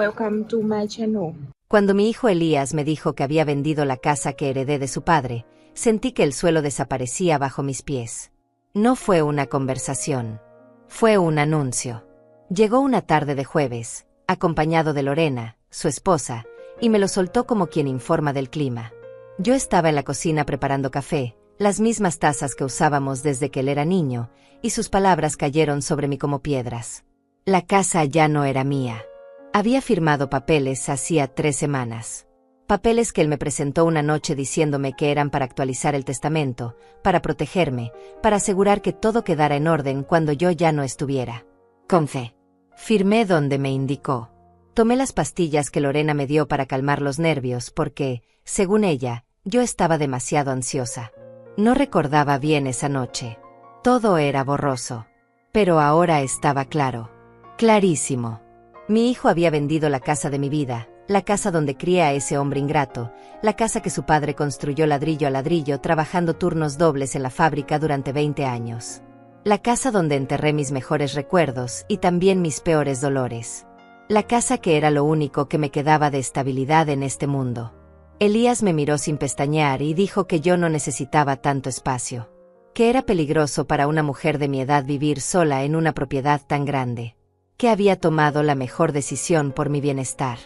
Welcome to my channel. Cuando mi hijo Elías me dijo que había vendido la casa que heredé de su padre, sentí que el suelo desaparecía bajo mis pies. No fue una conversación. Fue un anuncio. Llegó una tarde de jueves, acompañado de Lorena, su esposa, y me lo soltó como quien informa del clima. Yo estaba en la cocina preparando café, las mismas tazas que usábamos desde que él era niño, y sus palabras cayeron sobre mí como piedras. La casa ya no era mía. Había firmado papeles hacía 3 semanas. Papeles que él me presentó una noche diciéndome que eran para actualizar el testamento, para protegerme, para asegurar que todo quedara en orden cuando yo ya no estuviera. Con fe. Firmé donde me indicó. Tomé las pastillas que Lorena me dio para calmar los nervios porque, según ella, yo estaba demasiado ansiosa. No recordaba bien esa noche. Todo era borroso. Pero ahora estaba claro. Clarísimo. Mi hijo había vendido la casa de mi vida, la casa donde crié a ese hombre ingrato, la casa que su padre construyó ladrillo a ladrillo trabajando turnos dobles en la fábrica durante 20 años. La casa donde enterré mis mejores recuerdos y también mis peores dolores. La casa que era lo único que me quedaba de estabilidad en este mundo. Elías me miró sin pestañear y dijo que yo no necesitaba tanto espacio. Que era peligroso para una mujer de mi edad vivir sola en una propiedad tan grande. Que había tomado la mejor decisión por mi bienestar.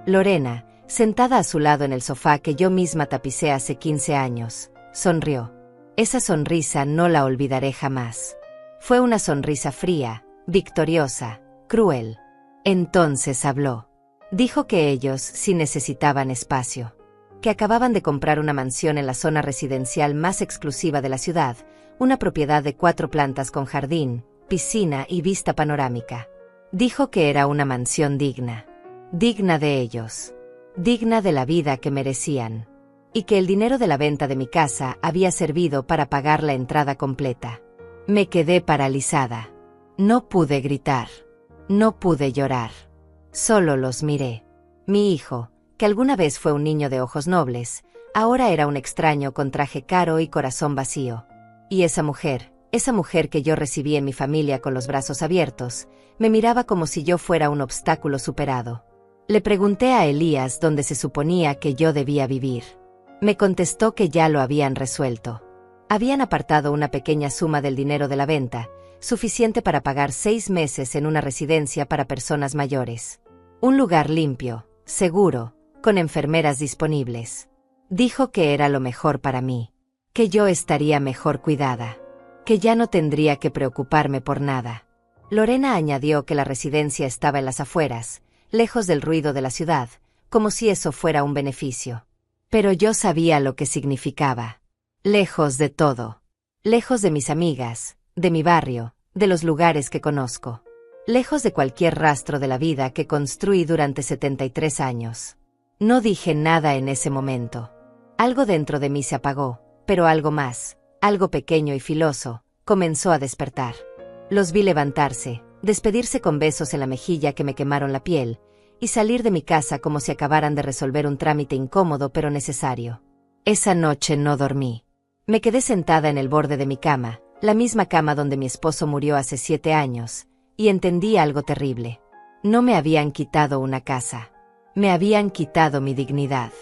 Lorena, sentada a su lado en el sofá que yo misma tapicé hace 15 años, sonrió. Esa sonrisa no la olvidaré jamás. Fue una sonrisa fría, victoriosa, cruel. Entonces habló. Dijo que ellos sí necesitaban espacio. Que acababan de comprar una mansión en la zona residencial más exclusiva de la ciudad, una propiedad de 4 plantas con jardín, piscina y vista panorámica. Dijo que era una mansión digna. Digna de ellos. Digna de la vida que merecían. Y que el dinero de la venta de mi casa había servido para pagar la entrada completa. Me quedé paralizada. No pude gritar. No pude llorar. Solo los miré. Mi hijo, que alguna vez fue un niño de ojos nobles, ahora era un extraño con traje caro y corazón vacío. Y esa mujer que yo recibí en mi familia con los brazos abiertos, me miraba como si yo fuera un obstáculo superado. Le pregunté a Elías dónde se suponía que yo debía vivir. Me contestó que ya lo habían resuelto. Habían apartado una pequeña suma del dinero de la venta, suficiente para pagar 6 meses en una residencia para personas mayores. Un lugar limpio, seguro, con enfermeras disponibles. Dijo que era lo mejor para mí. Que yo estaría mejor cuidada. Que ya no tendría que preocuparme por nada. Lorena añadió que la residencia estaba en las afueras, lejos del ruido de la ciudad, como si eso fuera un beneficio. Pero yo sabía lo que significaba. Lejos de todo. Lejos de mis amigas, de mi barrio, de los lugares que conozco. Lejos de cualquier rastro de la vida que construí durante 73 años. No dije nada en ese momento. Algo dentro de mí se apagó, pero algo más, algo pequeño y filoso, comenzó a despertar. Los vi levantarse, despedirse con besos en la mejilla que me quemaron la piel, y salir de mi casa como si acabaran de resolver un trámite incómodo pero necesario. Esa noche no dormí. Me quedé sentada en el borde de mi cama, la misma cama donde mi esposo murió hace 7 años, y entendí algo terrible. No me habían quitado una casa. Me habían quitado mi dignidad.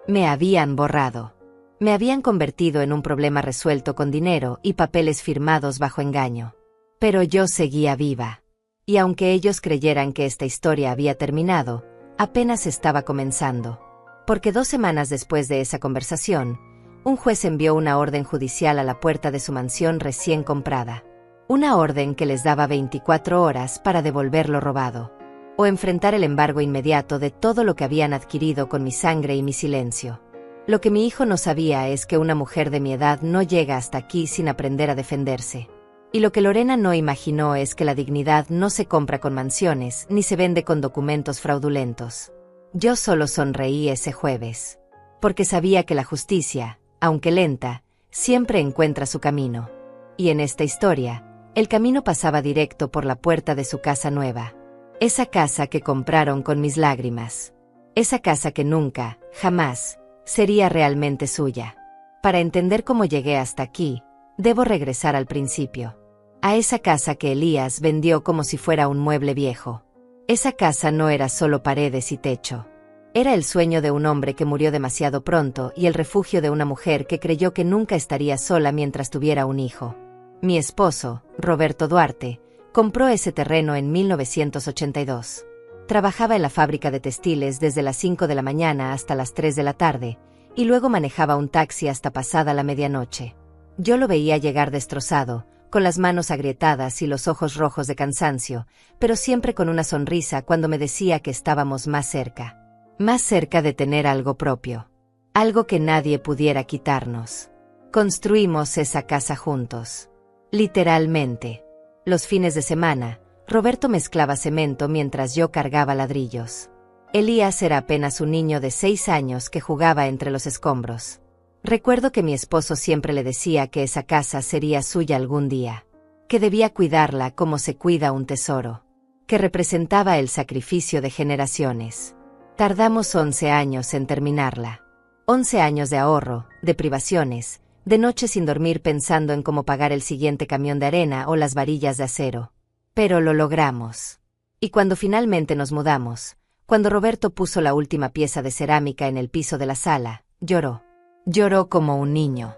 Me habían borrado. Me habían convertido en un problema resuelto con dinero y papeles firmados bajo engaño. Pero yo seguía viva. Y aunque ellos creyeran que esta historia había terminado, apenas estaba comenzando. Porque 2 semanas después de esa conversación, un juez envió una orden judicial a la puerta de su mansión recién comprada. Una orden que les daba 24 horas para devolver lo robado. O enfrentar el embargo inmediato de todo lo que habían adquirido con mi sangre y mi silencio. Lo que mi hijo no sabía es que una mujer de mi edad no llega hasta aquí sin aprender a defenderse. Y lo que Lorena no imaginó es que la dignidad no se compra con mansiones ni se vende con documentos fraudulentos. Yo solo sonreí ese jueves. Porque sabía que la justicia, aunque lenta, siempre encuentra su camino. Y en esta historia, el camino pasaba directo por la puerta de su casa nueva. Esa casa que compraron con mis lágrimas. Esa casa que nunca, jamás, sería realmente suya. Para entender cómo llegué hasta aquí, debo regresar al principio. A esa casa que Elías vendió como si fuera un mueble viejo. Esa casa no era solo paredes y techo. Era el sueño de un hombre que murió demasiado pronto y el refugio de una mujer que creyó que nunca estaría sola mientras tuviera un hijo. Mi esposo, Roberto Duarte, compró ese terreno en 1982. Trabajaba en la fábrica de textiles desde las 5 de la mañana hasta las 3 de la tarde, y luego manejaba un taxi hasta pasada la medianoche. Yo lo veía llegar destrozado, con las manos agrietadas y los ojos rojos de cansancio, pero siempre con una sonrisa cuando me decía que estábamos más cerca de tener algo propio, algo que nadie pudiera quitarnos. Construimos esa casa juntos. Literalmente. Los fines de semana, Roberto mezclaba cemento mientras yo cargaba ladrillos. Elías era apenas un niño de 6 años que jugaba entre los escombros. Recuerdo que mi esposo siempre le decía que esa casa sería suya algún día, que debía cuidarla como se cuida un tesoro, que representaba el sacrificio de generaciones. Tardamos 11 años en terminarla. 11 años de ahorro, de privaciones, de noches sin dormir pensando en cómo pagar el siguiente camión de arena o las varillas de acero. Pero lo logramos. Y cuando finalmente nos mudamos, cuando Roberto puso la última pieza de cerámica en el piso de la sala, lloró. Lloró como un niño.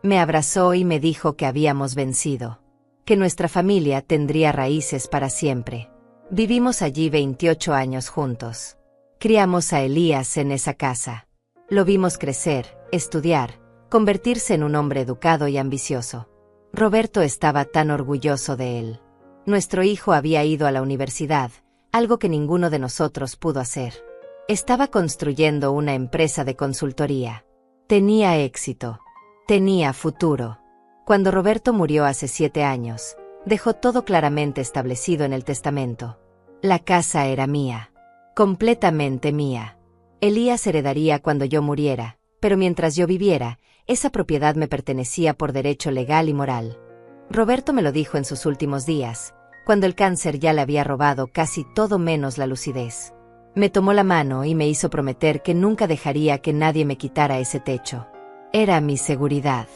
Me abrazó y me dijo que habíamos vencido, que nuestra familia tendría raíces para siempre. Vivimos allí 28 años juntos. Criamos a Elías en esa casa. Lo vimos crecer, estudiar, convertirse en un hombre educado y ambicioso. Roberto estaba tan orgulloso de él. Nuestro hijo había ido a la universidad, algo que ninguno de nosotros pudo hacer. Estaba construyendo una empresa de consultoría. Tenía éxito. Tenía futuro. Cuando Roberto murió hace 7 años, dejó todo claramente establecido en el testamento. La casa era mía. Completamente mía. Elías heredaría cuando yo muriera, pero mientras yo viviera, esa propiedad me pertenecía por derecho legal y moral. Roberto me lo dijo en sus últimos días, cuando el cáncer ya le había robado casi todo menos la lucidez. Me tomó la mano y me hizo prometer que nunca dejaría que nadie me quitara ese techo. Era mi seguridad,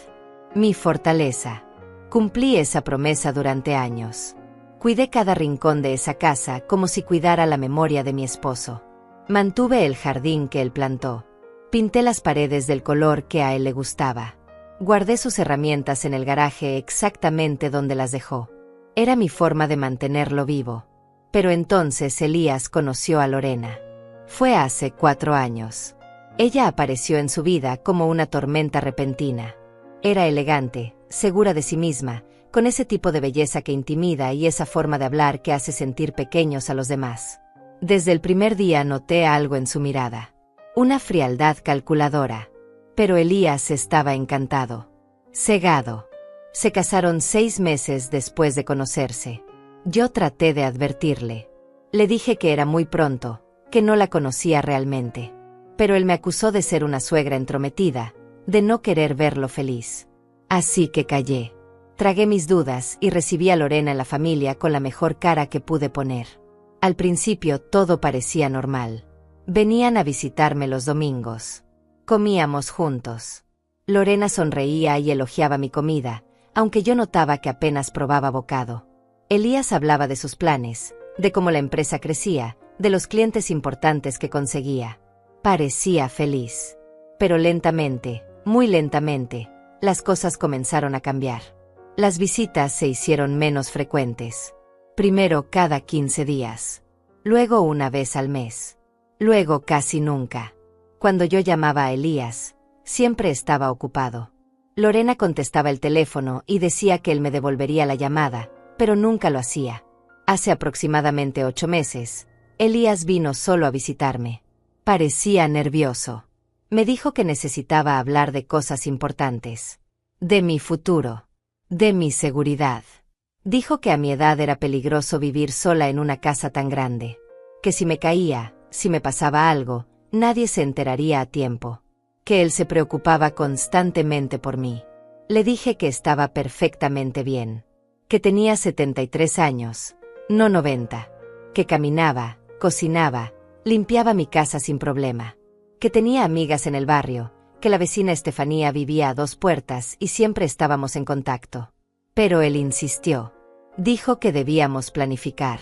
mi fortaleza. Cumplí esa promesa durante años. Cuidé cada rincón de esa casa como si cuidara la memoria de mi esposo. Mantuve el jardín que él plantó. Pinté las paredes del color que a él le gustaba. Guardé sus herramientas en el garaje exactamente donde las dejó. Era mi forma de mantenerlo vivo. Pero entonces Elías conoció a Lorena. Fue hace 4 años. Ella apareció en su vida como una tormenta repentina. Era elegante, segura de sí misma, con ese tipo de belleza que intimida y esa forma de hablar que hace sentir pequeños a los demás. Desde el primer día noté algo en su mirada. Una frialdad calculadora. Pero Elías estaba encantado. Cegado. Se casaron 6 meses después de conocerse. Yo traté de advertirle. Le dije que era muy pronto, que no la conocía realmente. Pero él me acusó de ser una suegra entrometida, de no querer verlo feliz. Así que callé. Tragué mis dudas y recibí a Lorena en la familia con la mejor cara que pude poner. Al principio todo parecía normal. Venían a visitarme los domingos. Comíamos juntos. Lorena sonreía y elogiaba mi comida, aunque yo notaba que apenas probaba bocado. Elías hablaba de sus planes, de cómo la empresa crecía, de los clientes importantes que conseguía. Parecía feliz. Pero lentamente, muy lentamente, las cosas comenzaron a cambiar. Las visitas se hicieron menos frecuentes. Primero cada 15 días. Luego una vez al mes. Luego casi nunca. Cuando yo llamaba a Elías, siempre estaba ocupado. Lorena contestaba el teléfono y decía que él me devolvería la llamada, pero nunca lo hacía. Hace aproximadamente 8 meses, Elías vino solo a visitarme. Parecía nervioso. Me dijo que necesitaba hablar de cosas importantes. De mi futuro. De mi seguridad. Dijo que a mi edad era peligroso vivir sola en una casa tan grande. Que si me caía, si me pasaba algo, nadie se enteraría a tiempo. Que él se preocupaba constantemente por mí. Le dije que estaba perfectamente bien. Que tenía 73 años, no 90. Que caminaba, cocinaba, limpiaba mi casa sin problema. Que tenía amigas en el barrio, que la vecina Estefanía vivía a 2 puertas y siempre estábamos en contacto. Pero él insistió. Dijo que debíamos planificar.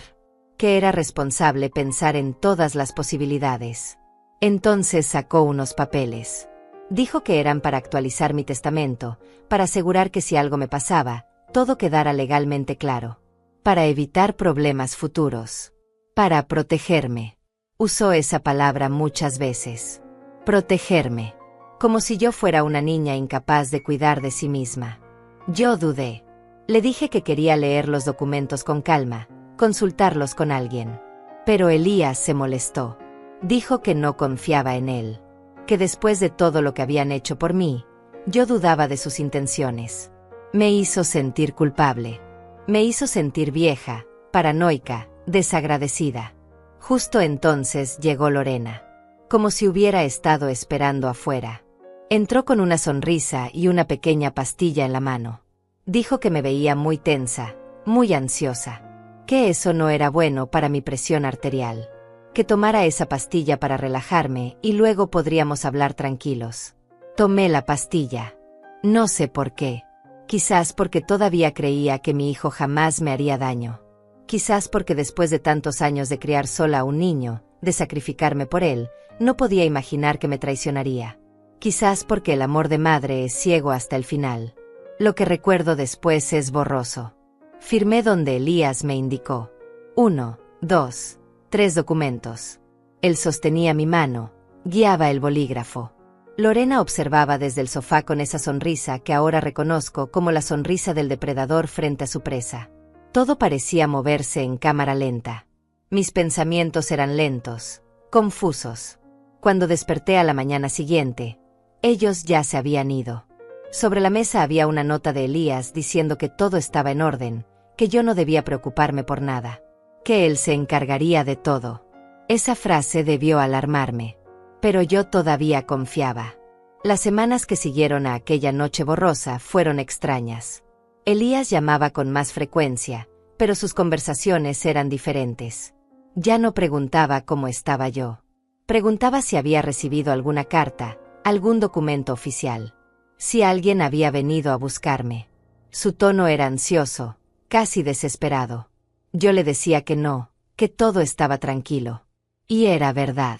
que era responsable pensar en todas las posibilidades. Entonces sacó unos papeles. Dijo que eran para actualizar mi testamento, para asegurar que si algo me pasaba, todo quedara legalmente claro. Para evitar problemas futuros. Para protegerme. Usó esa palabra muchas veces. Protegerme. Como si yo fuera una niña incapaz de cuidar de sí misma. Yo dudé. Le dije que quería leer los documentos con calma, consultarlos con alguien. Pero Elías se molestó. Dijo que no confiaba en él. Que después de todo lo que habían hecho por mí, yo dudaba de sus intenciones. Me hizo sentir culpable. Me hizo sentir vieja, paranoica, desagradecida. Justo entonces llegó Lorena. Como si hubiera estado esperando afuera. Entró con una sonrisa y una pequeña pastilla en la mano. Dijo que me veía muy tensa, muy ansiosa. Que eso no era bueno para mi presión arterial. Que tomara esa pastilla para relajarme y luego podríamos hablar tranquilos. Tomé la pastilla. No sé por qué. Quizás porque todavía creía que mi hijo jamás me haría daño. Quizás porque después de tantos años de criar sola a un niño, de sacrificarme por él, no podía imaginar que me traicionaría. Quizás porque el amor de madre es ciego hasta el final. Lo que recuerdo después es borroso. Firmé donde Elías me indicó. 1, 2, 3 documentos. Él sostenía mi mano, guiaba el bolígrafo. Lorena observaba desde el sofá con esa sonrisa que ahora reconozco como la sonrisa del depredador frente a su presa. Todo parecía moverse en cámara lenta. Mis pensamientos eran lentos, confusos. Cuando desperté a la mañana siguiente, ellos ya se habían ido. Sobre la mesa había una nota de Elías diciendo que todo estaba en orden, que yo no debía preocuparme por nada, que él se encargaría de todo. Esa frase debió alarmarme, pero yo todavía confiaba. Las semanas que siguieron a aquella noche borrosa fueron extrañas. Elías llamaba con más frecuencia, pero sus conversaciones eran diferentes. Ya no preguntaba cómo estaba yo. Preguntaba si había recibido alguna carta, algún documento oficial. Si alguien había venido a buscarme. Su tono era ansioso, casi desesperado. Yo le decía que no, que todo estaba tranquilo. Y era verdad.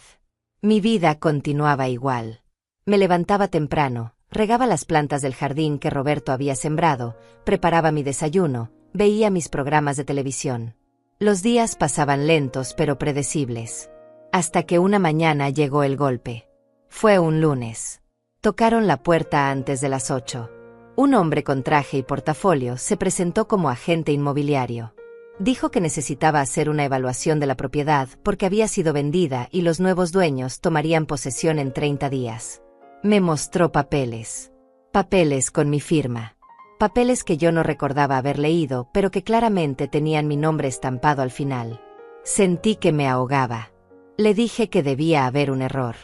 Mi vida continuaba igual. Me levantaba temprano, regaba las plantas del jardín que Roberto había sembrado, preparaba mi desayuno, veía mis programas de televisión. Los días pasaban lentos pero predecibles. Hasta que una mañana llegó el golpe. Fue un lunes. Tocaron la puerta antes de las 8. Un hombre con traje y portafolio se presentó como agente inmobiliario. Dijo que necesitaba hacer una evaluación de la propiedad porque había sido vendida y los nuevos dueños tomarían posesión en 30 días. Me mostró papeles. Papeles con mi firma. Papeles que yo no recordaba haber leído, pero que claramente tenían mi nombre estampado al final. Sentí que me ahogaba. Le dije que debía haber un error.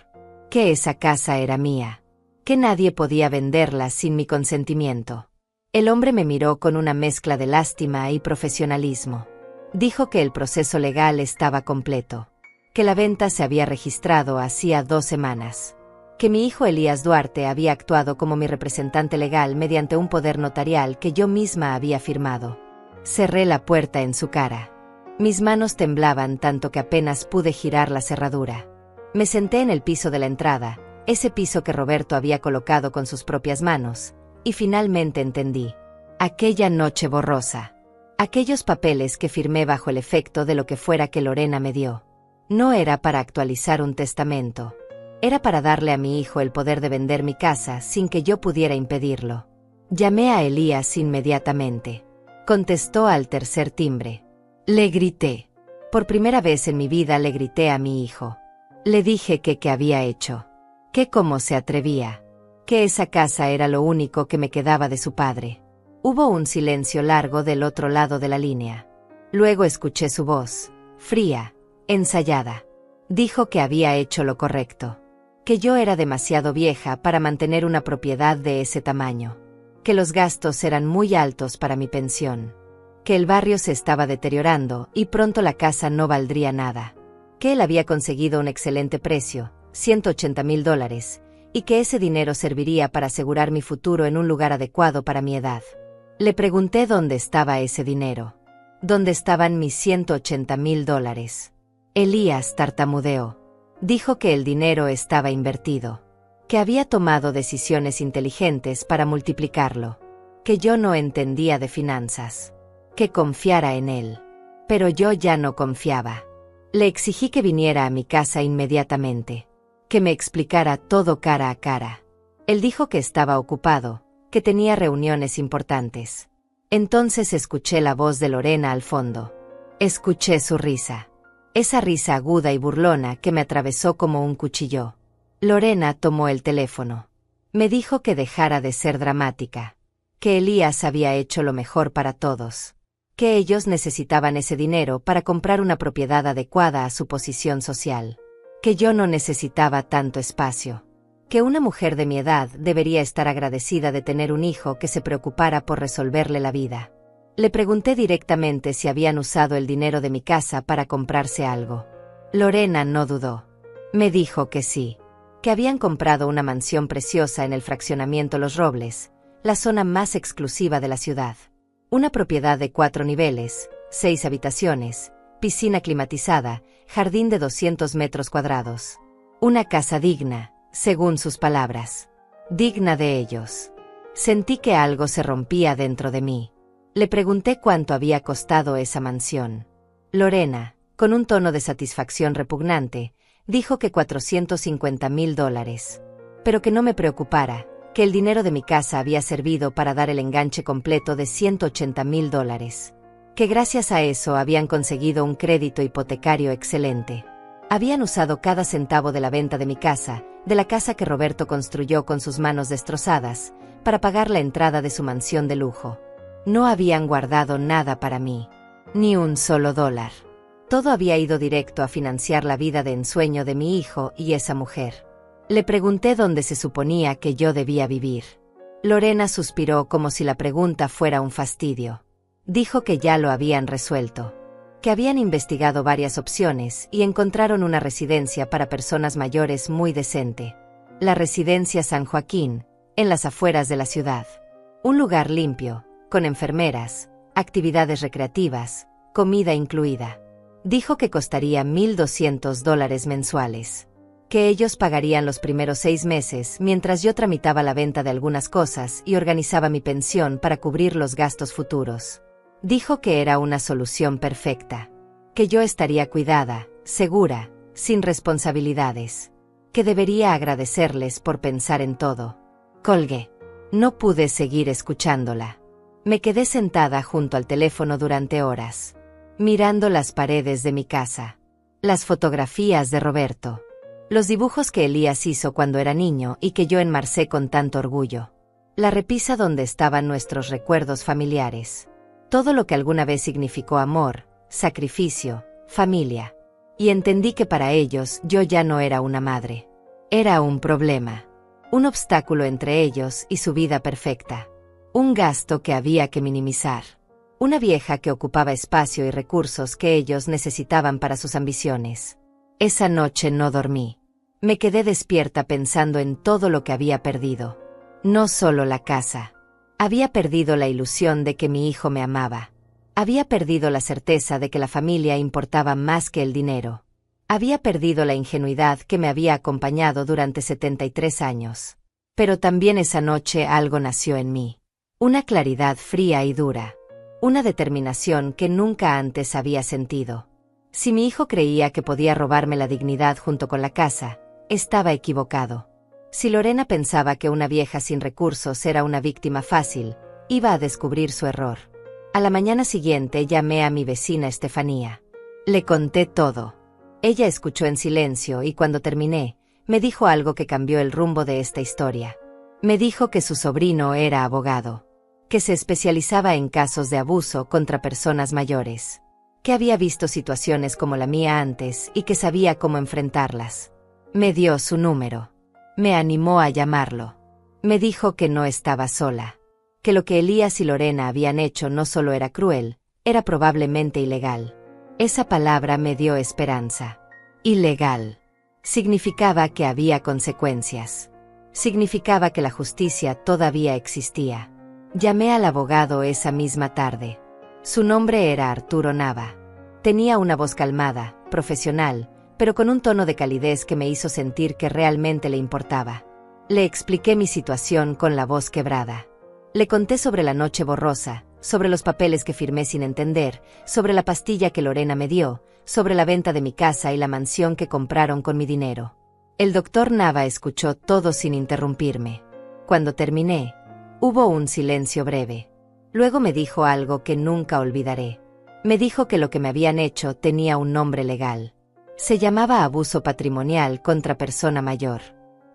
Que esa casa era mía. Que nadie podía venderla sin mi consentimiento. El hombre me miró con una mezcla de lástima y profesionalismo. Dijo que el proceso legal estaba completo. Que la venta se había registrado hacía 2 semanas. Que mi hijo Elías Duarte había actuado como mi representante legal mediante un poder notarial que yo misma había firmado. Cerré la puerta en su cara. Mis manos temblaban tanto que apenas pude girar la cerradura. Me senté en el piso de la entrada, ese piso que Roberto había colocado con sus propias manos, y finalmente entendí. Aquella noche borrosa. Aquellos papeles que firmé bajo el efecto de lo que fuera que Lorena me dio. No era para actualizar un testamento. Era para darle a mi hijo el poder de vender mi casa sin que yo pudiera impedirlo. Llamé a Elías inmediatamente. Contestó al tercer timbre. Le grité. Por primera vez en mi vida le grité a mi hijo. Le dije que qué había hecho. Que cómo se atrevía. Que esa casa era lo único que me quedaba de su padre. Hubo un silencio largo del otro lado de la línea. Luego escuché su voz, fría, ensayada. Dijo que había hecho lo correcto. Que yo era demasiado vieja para mantener una propiedad de ese tamaño. Que los gastos eran muy altos para mi pensión. Que el barrio se estaba deteriorando y pronto la casa no valdría nada. Que él había conseguido un excelente precio, $180,000, y que ese dinero serviría para asegurar mi futuro en un lugar adecuado para mi edad. Le pregunté dónde estaba ese dinero. ¿Dónde estaban mis $180,000? Elías tartamudeó. Dijo que el dinero estaba invertido, que había tomado decisiones inteligentes para multiplicarlo, que yo no entendía de finanzas, que confiara en él. Pero yo ya no confiaba. Le exigí que viniera a mi casa inmediatamente, que me explicara todo cara a cara. Él dijo que estaba ocupado, que tenía reuniones importantes. Entonces escuché la voz de Lorena al fondo. Escuché su risa. Esa risa aguda y burlona que me atravesó como un cuchillo. Lorena tomó el teléfono. Me dijo que dejara de ser dramática, que Elías había hecho lo mejor para todos, que ellos necesitaban ese dinero para comprar una propiedad adecuada a su posición social, que yo no necesitaba tanto espacio, que una mujer de mi edad debería estar agradecida de tener un hijo que se preocupara por resolverle la vida. Le pregunté directamente si habían usado el dinero de mi casa para comprarse algo. Lorena no dudó. Me dijo que sí, que habían comprado una mansión preciosa en el fraccionamiento Los Robles, la zona más exclusiva de la ciudad. Una propiedad de 4 niveles, 6 habitaciones, piscina climatizada, jardín de 200 metros cuadrados. Una casa digna, según sus palabras. Digna de ellos. Sentí que algo se rompía dentro de mí. Le pregunté cuánto había costado esa mansión. Lorena, con un tono de satisfacción repugnante, dijo que $450,000. Pero que no me preocupara, que el dinero de mi casa había servido para dar el enganche completo de $180,000. Que gracias a eso habían conseguido un crédito hipotecario excelente. Habían usado cada centavo de la venta de mi casa, de la casa que Roberto construyó con sus manos destrozadas, para pagar la entrada de su mansión de lujo. No habían guardado nada para mí. Ni un solo dólar. Todo había ido directo a financiar la vida de ensueño de mi hijo y esa mujer. Le pregunté dónde se suponía que yo debía vivir. Lorena suspiró como si la pregunta fuera un fastidio. Dijo que ya lo habían resuelto, que habían investigado varias opciones y encontraron una residencia para personas mayores muy decente. La residencia San Joaquín, en las afueras de la ciudad. Un lugar limpio, con enfermeras, actividades recreativas, comida incluida. Dijo que costaría $1,200 mensuales. Que ellos pagarían los primeros 6 meses mientras yo tramitaba la venta de algunas cosas y organizaba mi pensión para cubrir los gastos futuros. Dijo que era una solución perfecta. Que yo estaría cuidada, segura, sin responsabilidades. Que debería agradecerles por pensar en todo. Colgué. No pude seguir escuchándola. Me quedé sentada junto al teléfono durante horas, mirando las paredes de mi casa, las fotografías de Roberto, los dibujos que Elías hizo cuando era niño y que yo enmarcé con tanto orgullo, la repisa donde estaban nuestros recuerdos familiares, todo lo que alguna vez significó amor, sacrificio, familia. Y entendí que para ellos yo ya no era una madre. Era un problema, un obstáculo entre ellos y su vida perfecta. Un gasto que había que minimizar. Una vieja que ocupaba espacio y recursos que ellos necesitaban para sus ambiciones. Esa noche no dormí. Me quedé despierta pensando en todo lo que había perdido. No solo la casa. Había perdido la ilusión de que mi hijo me amaba. Había perdido la certeza de que la familia importaba más que el dinero. Había perdido la ingenuidad que me había acompañado durante 73 años. Pero también esa noche algo nació en mí. Una claridad fría y dura. Una determinación que nunca antes había sentido. Si mi hijo creía que podía robarme la dignidad junto con la casa, estaba equivocado. Si Lorena pensaba que una vieja sin recursos era una víctima fácil, iba a descubrir su error. A la mañana siguiente llamé a mi vecina Estefanía. Le conté todo. Ella escuchó en silencio y cuando terminé, me dijo algo que cambió el rumbo de esta historia. Me dijo que su sobrino era abogado, que se especializaba en casos de abuso contra personas mayores, que había visto situaciones como la mía antes y que sabía cómo enfrentarlas. Me dio su número. Me animó a llamarlo. Me dijo que no estaba sola, que lo que Elías y Lorena habían hecho no solo era cruel, era probablemente ilegal. Esa palabra me dio esperanza. Ilegal. Significaba que había consecuencias. Significaba que la justicia todavía existía. Llamé al abogado esa misma tarde. Su nombre era Arturo Nava. Tenía una voz calmada, profesional, pero con un tono de calidez que me hizo sentir que realmente le importaba. Le expliqué mi situación con la voz quebrada. Le conté sobre la noche borrosa, sobre los papeles que firmé sin entender, sobre la pastilla que Lorena me dio, sobre la venta de mi casa y la mansión que compraron con mi dinero. El doctor Nava escuchó todo sin interrumpirme. Cuando terminé, hubo un silencio breve. Luego me dijo algo que nunca olvidaré. Me dijo que lo que me habían hecho tenía un nombre legal. Se llamaba abuso patrimonial contra persona mayor.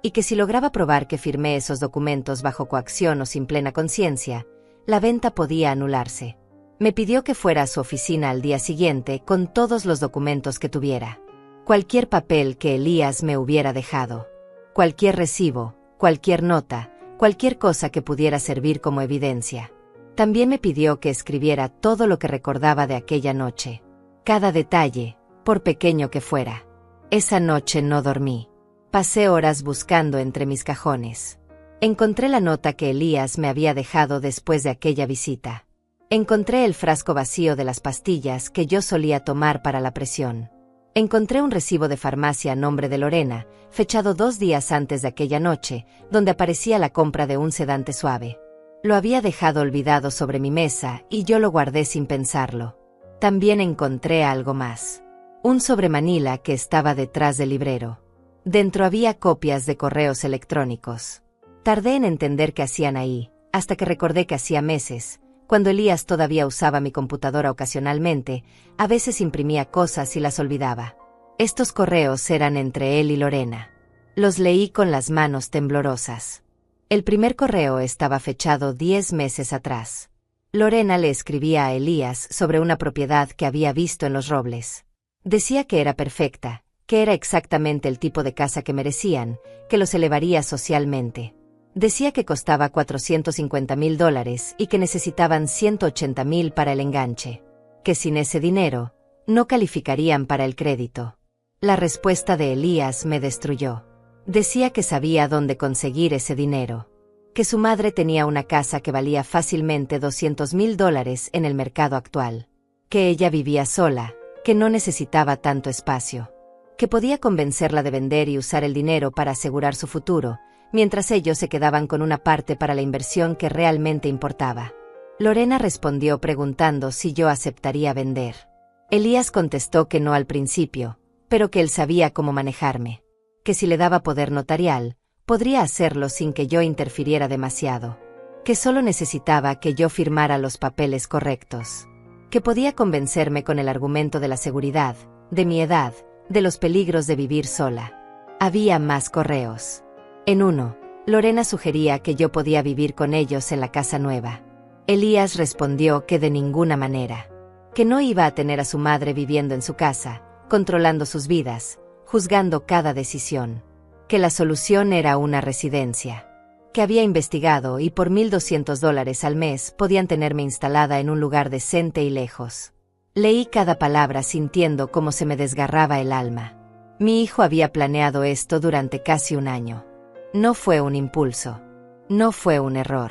Y que si lograba probar que firmé esos documentos bajo coacción o sin plena conciencia, la venta podía anularse. Me pidió que fuera a su oficina al día siguiente con todos los documentos que tuviera. Cualquier papel que Elías me hubiera dejado. Cualquier recibo, cualquier nota, cualquier cosa que pudiera servir como evidencia. También me pidió que escribiera todo lo que recordaba de aquella noche. Cada detalle, por pequeño que fuera. Esa noche no dormí. Pasé horas buscando entre mis cajones. Encontré la nota que Elías me había dejado después de aquella visita. Encontré el frasco vacío de las pastillas que yo solía tomar para la presión. Encontré un recibo de farmacia a nombre de Lorena, fechado 2 días antes de aquella noche, donde aparecía la compra de un sedante suave. Lo había dejado olvidado sobre mi mesa y yo lo guardé sin pensarlo. También encontré algo más. Un sobremanila que estaba detrás del librero. Dentro había copias de correos electrónicos. Tardé en entender qué hacían ahí, hasta que recordé que hacía meses, cuando Elías todavía usaba mi computadora ocasionalmente, a veces imprimía cosas y las olvidaba. Estos correos eran entre él y Lorena. Los leí con las manos temblorosas. El primer correo estaba fechado 10 meses atrás. Lorena le escribía a Elías sobre una propiedad que había visto en Los Robles. Decía que era perfecta, que era exactamente el tipo de casa que merecían, que los elevaría socialmente. Decía que costaba $450,000 y que necesitaban $180,000 para el enganche. Que sin ese dinero, no calificarían para el crédito. La respuesta de Elías me destruyó. Decía que sabía dónde conseguir ese dinero. Que su madre tenía una casa que valía fácilmente $200,000 en el mercado actual. Que ella vivía sola, que no necesitaba tanto espacio. Que podía convencerla de vender y usar el dinero para asegurar su futuro, mientras ellos se quedaban con una parte para la inversión que realmente importaba. Lorena respondió preguntando si yo aceptaría vender. Elías contestó que no al principio, pero que él sabía cómo manejarme. Que si le daba poder notarial, podría hacerlo sin que yo interfiriera demasiado. Que solo necesitaba que yo firmara los papeles correctos. Que podía convencerme con el argumento de la seguridad, de mi edad, de los peligros de vivir sola. Había más correos. En uno, Lorena sugería que yo podía vivir con ellos en la casa nueva. Elías respondió que de ninguna manera. Que no iba a tener a su madre viviendo en su casa, controlando sus vidas, juzgando cada decisión. Que la solución era una residencia. Que había investigado y por $1,200 al mes podían tenerme instalada en un lugar decente y lejos. Leí cada palabra sintiendo cómo se me desgarraba el alma. Mi hijo había planeado esto durante casi un año. No fue un impulso. No fue un error.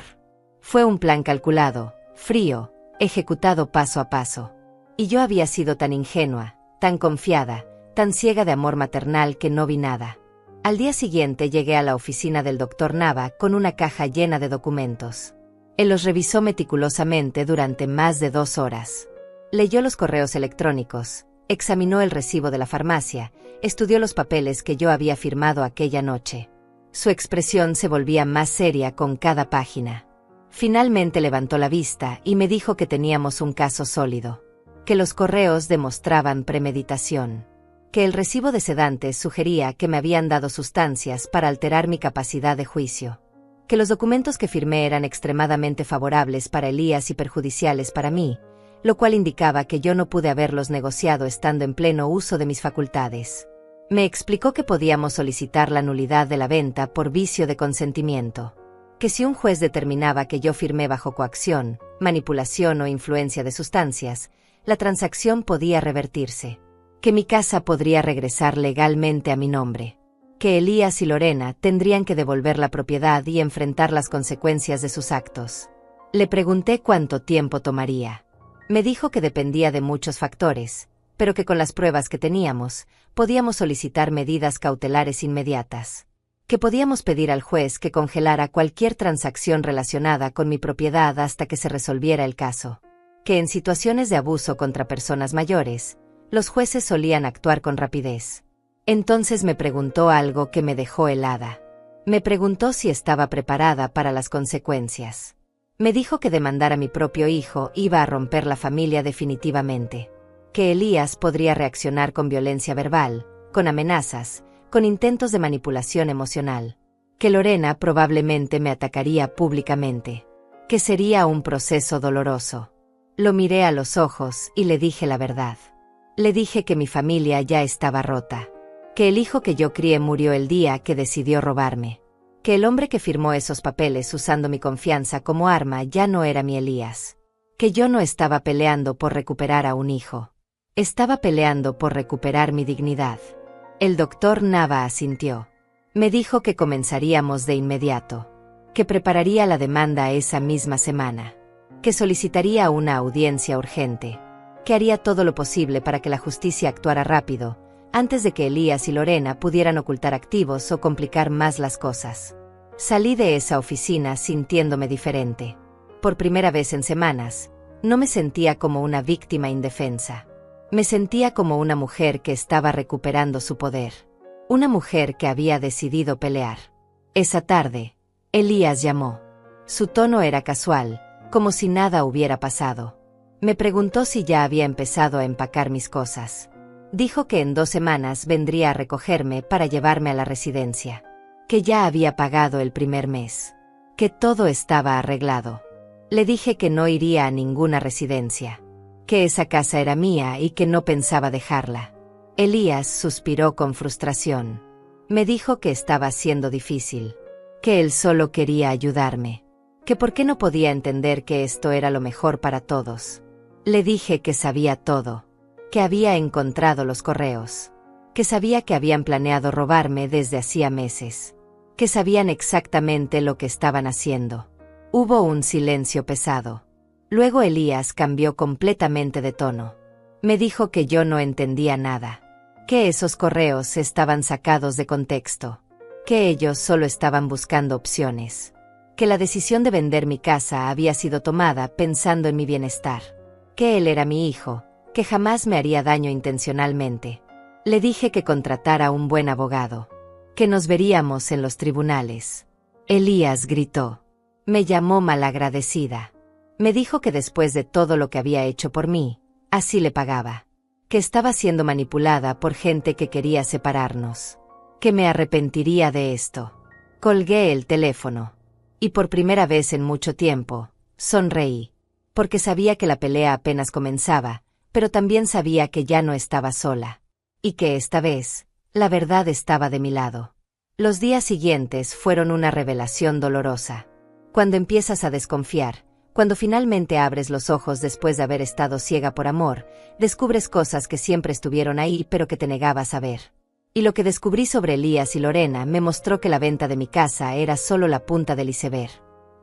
Fue un plan calculado, frío, ejecutado paso a paso. Y yo había sido tan ingenua, tan confiada, tan ciega de amor maternal que no vi nada. Al día siguiente llegué a la oficina del doctor Nava con una caja llena de documentos. Él los revisó meticulosamente durante más de 2 horas. Leyó los correos electrónicos, examinó el recibo de la farmacia, estudió los papeles que yo había firmado aquella noche. Su expresión se volvía más seria con cada página. Finalmente levantó la vista y me dijo que teníamos un caso sólido. Que los correos demostraban premeditación. Que el recibo de sedantes sugería que me habían dado sustancias para alterar mi capacidad de juicio. Que los documentos que firmé eran extremadamente favorables para Elías y perjudiciales para mí, lo cual indicaba que yo no pude haberlos negociado estando en pleno uso de mis facultades. Me explicó que podíamos solicitar la nulidad de la venta por vicio de consentimiento. Que si un juez determinaba que yo firmé bajo coacción, manipulación o influencia de sustancias, la transacción podía revertirse. Que mi casa podría regresar legalmente a mi nombre. Que Elías y Lorena tendrían que devolver la propiedad y enfrentar las consecuencias de sus actos. Le pregunté cuánto tiempo tomaría. Me dijo que dependía de muchos factores, pero que con las pruebas que teníamos, podíamos solicitar medidas cautelares inmediatas. Que podíamos pedir al juez que congelara cualquier transacción relacionada con mi propiedad hasta que se resolviera el caso. Que en situaciones de abuso contra personas mayores, los jueces solían actuar con rapidez. Entonces me preguntó algo que me dejó helada. Me preguntó si estaba preparada para las consecuencias. Me dijo que demandar a mi propio hijo iba a romper la familia definitivamente. Que Elías podría reaccionar con violencia verbal, con amenazas, con intentos de manipulación emocional. Que Lorena probablemente me atacaría públicamente. Que sería un proceso doloroso. Lo miré a los ojos y le dije la verdad. Le dije que mi familia ya estaba rota. Que el hijo que yo crié murió el día que decidió robarme. Que el hombre que firmó esos papeles usando mi confianza como arma ya no era mi Elías. Que yo no estaba peleando por recuperar a un hijo. Estaba peleando por recuperar mi dignidad. El doctor Nava asintió. Me dijo que comenzaríamos de inmediato. Que prepararía la demanda esa misma semana. Que solicitaría una audiencia urgente. Que haría todo lo posible para que la justicia actuara rápido, antes de que Elías y Lorena pudieran ocultar activos o complicar más las cosas. Salí de esa oficina sintiéndome diferente. Por primera vez en semanas, no me sentía como una víctima indefensa. Me sentía como una mujer que estaba recuperando su poder. Una mujer que había decidido pelear. Esa tarde, Elías llamó. Su tono era casual, como si nada hubiera pasado. Me preguntó si ya había empezado a empacar mis cosas. Dijo que en 2 semanas vendría a recogerme para llevarme a la residencia. Que ya había pagado el primer mes. Que todo estaba arreglado. Le dije que no iría a ninguna residencia. Que esa casa era mía y que no pensaba dejarla. Elías suspiró con frustración. Me dijo que estaba siendo difícil. Que él solo quería ayudarme. Que por qué no podía entender que esto era lo mejor para todos. Le dije que sabía todo. Que había encontrado los correos. Que sabía que habían planeado robarme desde hacía meses. Que sabían exactamente lo que estaban haciendo. Hubo un silencio pesado. Luego Elías cambió completamente de tono. Me dijo que yo no entendía nada. Que esos correos estaban sacados de contexto. Que ellos solo estaban buscando opciones. Que la decisión de vender mi casa había sido tomada pensando en mi bienestar. Que él era mi hijo, que jamás me haría daño intencionalmente. Le dije que contratara un buen abogado. Que nos veríamos en los tribunales. Elías gritó. Me llamó malagradecida. Me dijo que después de todo lo que había hecho por mí, así le pagaba. Que estaba siendo manipulada por gente que quería separarnos. Que me arrepentiría de esto. Colgué el teléfono. Y por primera vez en mucho tiempo, sonreí. Porque sabía que la pelea apenas comenzaba, pero también sabía que ya no estaba sola. Y que esta vez, la verdad estaba de mi lado. Los días siguientes fueron una revelación dolorosa. Cuando empiezas a desconfiar, cuando finalmente abres los ojos después de haber estado ciega por amor, descubres cosas que siempre estuvieron ahí pero que te negabas a ver. Y lo que descubrí sobre Elías y Lorena me mostró que la venta de mi casa era solo la punta del iceberg.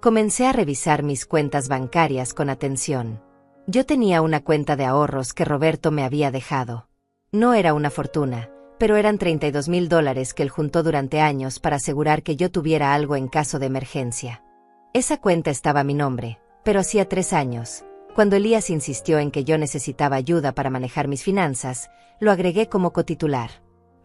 Comencé a revisar mis cuentas bancarias con atención. Yo tenía una cuenta de ahorros que Roberto me había dejado. No era una fortuna, pero eran $32,000 que él juntó durante años para asegurar que yo tuviera algo en caso de emergencia. Esa cuenta estaba a mi nombre, pero hacía 3 años, cuando Elías insistió en que yo necesitaba ayuda para manejar mis finanzas, lo agregué como cotitular.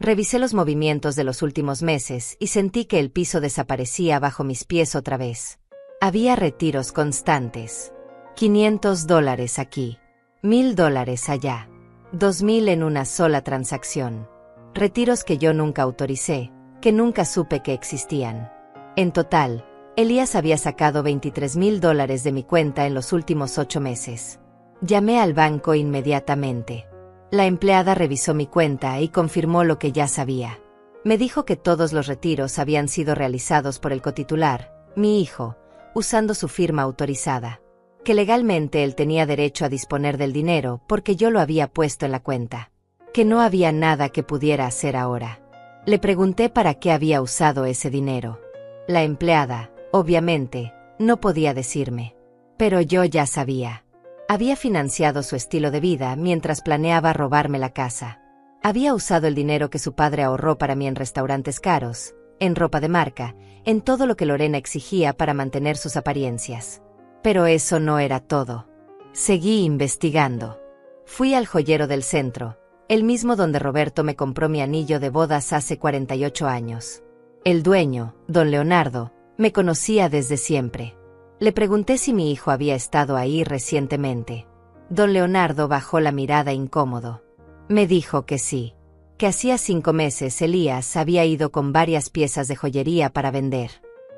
Revisé los movimientos de los últimos meses y sentí que el piso desaparecía bajo mis pies otra vez. Había retiros constantes. $500 aquí, $1,000 allá, $2,000 en una sola transacción. Retiros que yo nunca autoricé, que nunca supe que existían. En total, Elías había sacado $23,000 de mi cuenta en los últimos 8 meses. Llamé al banco inmediatamente. La empleada revisó mi cuenta y confirmó lo que ya sabía. Me dijo que todos los retiros habían sido realizados por el cotitular, mi hijo, usando su firma autorizada. Que legalmente él tenía derecho a disponer del dinero porque yo lo había puesto en la cuenta. Que no había nada que pudiera hacer ahora. Le pregunté para qué había usado ese dinero. La empleada, obviamente, no podía decirme. Pero yo ya sabía. Había financiado su estilo de vida mientras planeaba robarme la casa. Había usado el dinero que su padre ahorró para mí en restaurantes caros, en ropa de marca, en todo lo que Lorena exigía para mantener sus apariencias. Pero eso no era todo. Seguí investigando. Fui al joyero del centro, el mismo donde Roberto me compró mi anillo de bodas hace 48 años. El dueño, don Leonardo, me conocía desde siempre. Le pregunté si mi hijo había estado ahí recientemente. Don Leonardo bajó la mirada incómodo. Me dijo que sí, que hacía 5 meses Elías había ido con varias piezas de joyería para vender.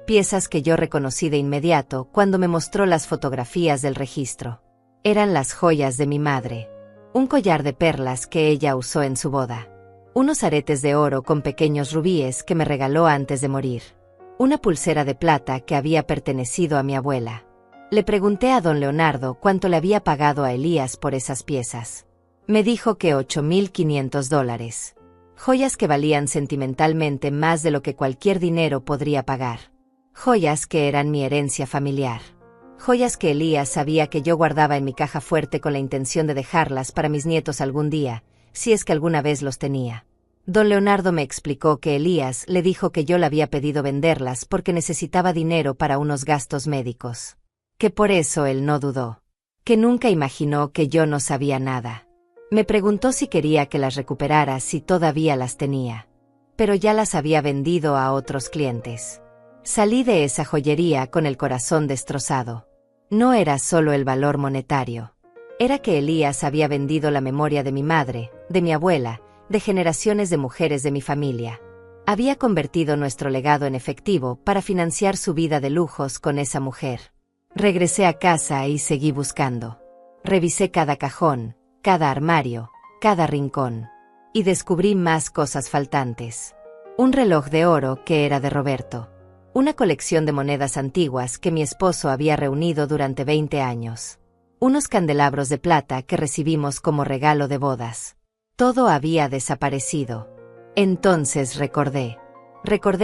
Piezas que yo reconocí de inmediato cuando me mostró las fotografías del registro. Eran las joyas de mi madre. Un collar de perlas que ella usó en su boda. Unos aretes de oro con pequeños rubíes que me regaló antes de morir. Una pulsera de plata que había pertenecido a mi abuela. Le pregunté a don Leonardo cuánto le había pagado a Elías por esas piezas. Me dijo que $8,500. Joyas que valían sentimentalmente más de lo que cualquier dinero podría pagar. Joyas que eran mi herencia familiar. Joyas que Elías sabía que yo guardaba en mi caja fuerte con la intención de dejarlas para mis nietos algún día, si es que alguna vez los tenía. Don Leonardo me explicó que Elías le dijo que yo le había pedido venderlas porque necesitaba dinero para unos gastos médicos. Que por eso él no dudó. Que nunca imaginó que yo no sabía nada. Me preguntó si quería que las recuperara si todavía las tenía. Pero ya las había vendido a otros clientes. Salí de esa joyería con el corazón destrozado. No era solo el valor monetario. Era que Elías había vendido la memoria de mi madre, de mi abuela, de generaciones de mujeres de mi familia. Había convertido nuestro legado en efectivo para financiar su vida de lujos con esa mujer. Regresé a casa y seguí buscando. Revisé cada cajón, cada armario, cada rincón. Y descubrí más cosas faltantes. Un reloj de oro que era de Roberto. Una colección de monedas antiguas que mi esposo había reunido durante 20 años. Unos candelabros de plata que recibimos como regalo de bodas. Todo había desaparecido. Entonces recordé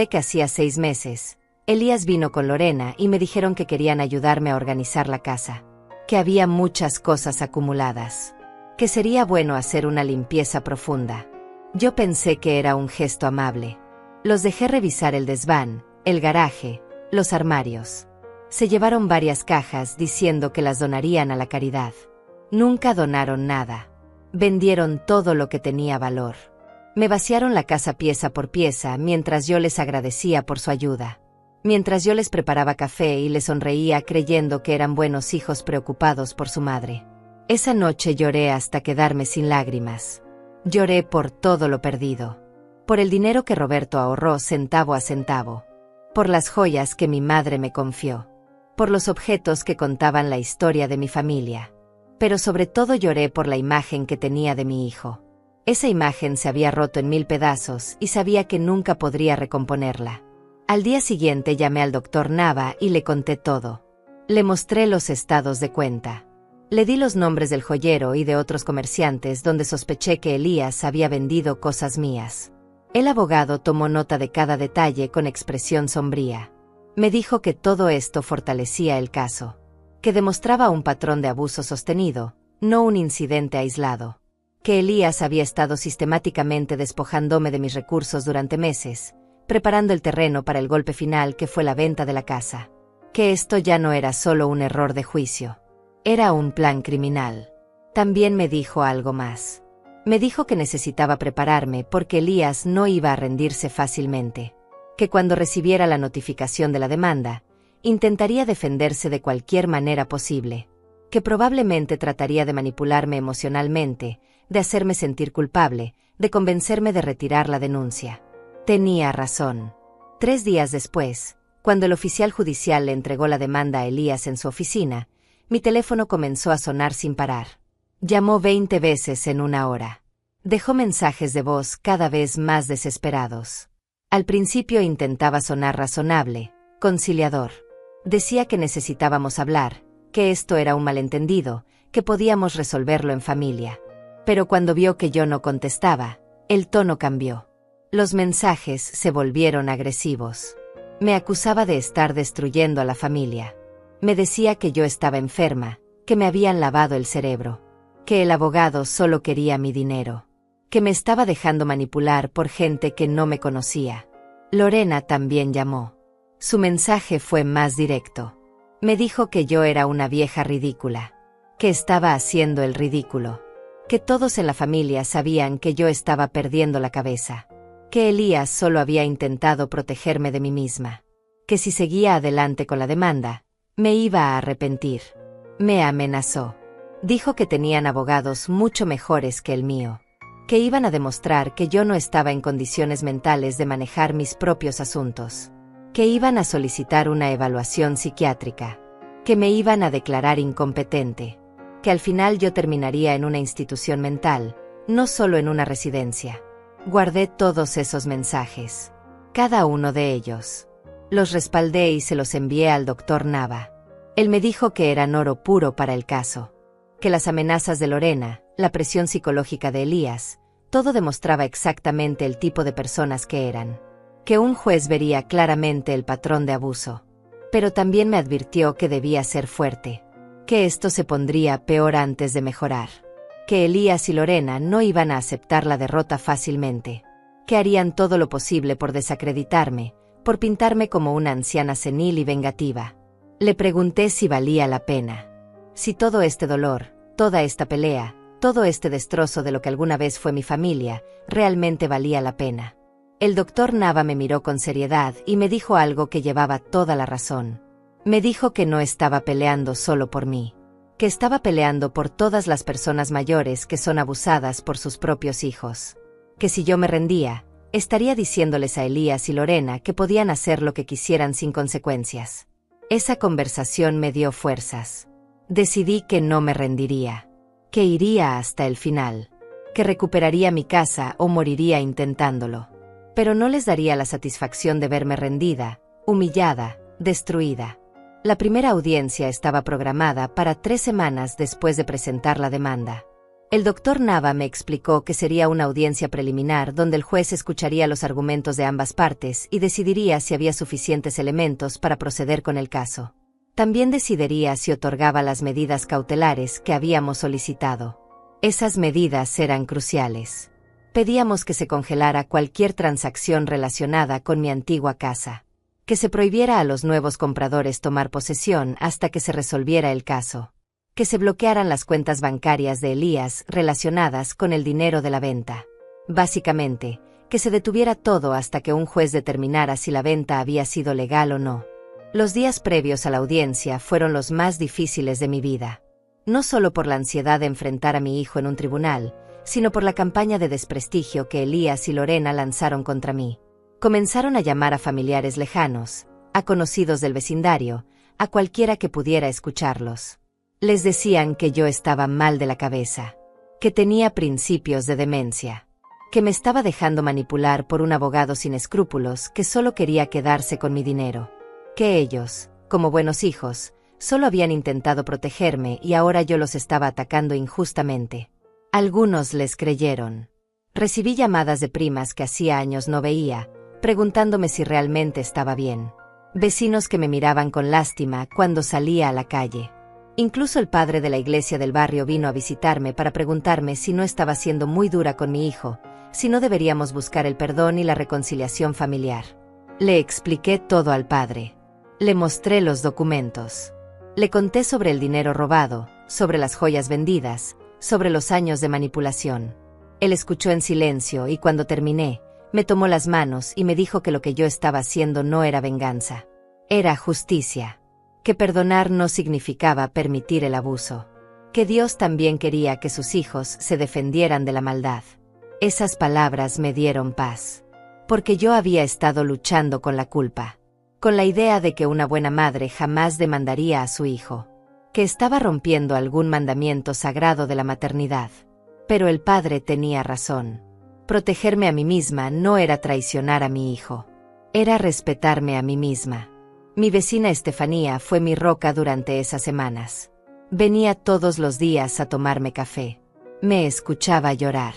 que hacía 6 meses, Elías vino con Lorena y me dijeron que querían ayudarme a organizar la casa. Que había muchas cosas acumuladas. Que sería bueno hacer una limpieza profunda. Yo pensé que era un gesto amable. Los dejé revisar el desván, el garaje, los armarios. Se llevaron varias cajas diciendo que las donarían a la caridad. Nunca donaron nada. Vendieron todo lo que tenía valor. Me vaciaron la casa pieza por pieza mientras yo les agradecía por su ayuda. Mientras yo les preparaba café y les sonreía creyendo que eran buenos hijos preocupados por su madre. Esa noche lloré hasta quedarme sin lágrimas. Lloré por todo lo perdido. Por el dinero que Roberto ahorró centavo a centavo. Por las joyas que mi madre me confió. Por los objetos que contaban la historia de mi familia. Pero sobre todo lloré por la imagen que tenía de mi hijo. Esa imagen se había roto en 1000 pedazos y sabía que nunca podría recomponerla. Al día siguiente llamé al doctor Nava y le conté todo. Le mostré los estados de cuenta. Le di los nombres del joyero y de otros comerciantes donde sospeché que Elías había vendido cosas mías. El abogado tomó nota de cada detalle con expresión sombría. Me dijo que todo esto fortalecía el caso. Que demostraba un patrón de abuso sostenido, no un incidente aislado. Que Elías había estado sistemáticamente despojándome de mis recursos durante meses, preparando el terreno para el golpe final que fue la venta de la casa. Que esto ya no era solo un error de juicio. Era un plan criminal. También me dijo algo más. Me dijo que necesitaba prepararme porque Elías no iba a rendirse fácilmente. Que cuando recibiera la notificación de la demanda, intentaría defenderse de cualquier manera posible. Que probablemente trataría de manipularme emocionalmente, de hacerme sentir culpable, de convencerme de retirar la denuncia. Tenía razón. 3 días después, cuando el oficial judicial le entregó la demanda a Elías en su oficina, mi teléfono comenzó a sonar sin parar. Llamó 20 veces en 1 hora. Dejó mensajes de voz cada vez más desesperados. Al principio intentaba sonar razonable, conciliador. Decía que necesitábamos hablar, que esto era un malentendido, que podíamos resolverlo en familia. Pero cuando vio que yo no contestaba, el tono cambió. Los mensajes se volvieron agresivos. Me acusaba de estar destruyendo a la familia. Me decía que yo estaba enferma, que me habían lavado el cerebro, que el abogado solo quería mi dinero, que me estaba dejando manipular por gente que no me conocía. Lorena también llamó. Su mensaje fue más directo. Me dijo que yo era una vieja ridícula, que estaba haciendo el ridículo, que todos en la familia sabían que yo estaba perdiendo la cabeza, que Elías solo había intentado protegerme de mí misma, que si seguía adelante con la demanda, me iba a arrepentir. Me amenazó. Dijo que tenían abogados mucho mejores que el mío, que iban a demostrar que yo no estaba en condiciones mentales de manejar mis propios asuntos, que iban a solicitar una evaluación psiquiátrica, que me iban a declarar incompetente, que al final yo terminaría en una institución mental, no solo en una residencia. Guardé todos esos mensajes, cada uno de ellos. Los respaldé y se los envié al doctor Nava. Él me dijo que eran oro puro para el caso, que las amenazas de Lorena, la presión psicológica de Elías, todo demostraba exactamente el tipo de personas que eran, que un juez vería claramente el patrón de abuso. Pero también me advirtió que debía ser fuerte, que esto se pondría peor antes de mejorar, que Elías y Lorena no iban a aceptar la derrota fácilmente, que harían todo lo posible por desacreditarme, por pintarme como una anciana senil y vengativa. Le pregunté si valía la pena, si todo este dolor, toda esta pelea, todo este destrozo de lo que alguna vez fue mi familia, realmente valía la pena. El doctor Nava me miró con seriedad y me dijo algo que llevaba toda la razón. Me dijo que no estaba peleando solo por mí, que estaba peleando por todas las personas mayores que son abusadas por sus propios hijos, que si yo me rendía, estaría diciéndoles a Elías y Lorena que podían hacer lo que quisieran sin consecuencias. Esa conversación me dio fuerzas. Decidí que no me rendiría, que iría hasta el final, que recuperaría mi casa o moriría intentándolo. Pero no les daría la satisfacción de verme rendida, humillada, destruida. La primera audiencia estaba programada para 3 semanas después de presentar la demanda. El doctor Nava me explicó que sería una audiencia preliminar donde el juez escucharía los argumentos de ambas partes y decidiría si había suficientes elementos para proceder con el caso. También decidiría si otorgaba las medidas cautelares que habíamos solicitado. Esas medidas eran cruciales. Pedíamos que se congelara cualquier transacción relacionada con mi antigua casa, que se prohibiera a los nuevos compradores tomar posesión hasta que se resolviera el caso, que se bloquearan las cuentas bancarias de Elías relacionadas con el dinero de la venta. Básicamente, que se detuviera todo hasta que un juez determinara si la venta había sido legal o no. Los días previos a la audiencia fueron los más difíciles de mi vida, no solo por la ansiedad de enfrentar a mi hijo en un tribunal, sino por la campaña de desprestigio que Elías y Lorena lanzaron contra mí. Comenzaron a llamar a familiares lejanos, a conocidos del vecindario, a cualquiera que pudiera escucharlos. Les decían que yo estaba mal de la cabeza, que tenía principios de demencia, que me estaba dejando manipular por un abogado sin escrúpulos que solo quería quedarse con mi dinero, que ellos, como buenos hijos, solo habían intentado protegerme y ahora yo los estaba atacando injustamente. Algunos les creyeron. Recibí llamadas de primas que hacía años no veía, preguntándome si realmente estaba bien. Vecinos que me miraban con lástima cuando salía a la calle. Incluso el padre de la iglesia del barrio vino a visitarme para preguntarme si no estaba siendo muy dura con mi hijo, si no deberíamos buscar el perdón y la reconciliación familiar. Le expliqué todo al padre. Le mostré los documentos. Le conté sobre el dinero robado, sobre las joyas vendidas, sobre los años de manipulación. Él escuchó en silencio y cuando terminé, me tomó las manos y me dijo que lo que yo estaba haciendo no era venganza. Era justicia. Que perdonar no significaba permitir el abuso. Que Dios también quería que sus hijos se defendieran de la maldad. Esas palabras me dieron paz. Porque yo había estado luchando con la culpa. Con la idea de que una buena madre jamás demandaría a su hijo. Que estaba rompiendo algún mandamiento sagrado de la maternidad. Pero el padre tenía razón. Protegerme a mí misma no era traicionar a mi hijo. Era respetarme a mí misma. Mi vecina Estefanía fue mi roca durante esas semanas. Venía todos los días a tomarme café. Me escuchaba llorar.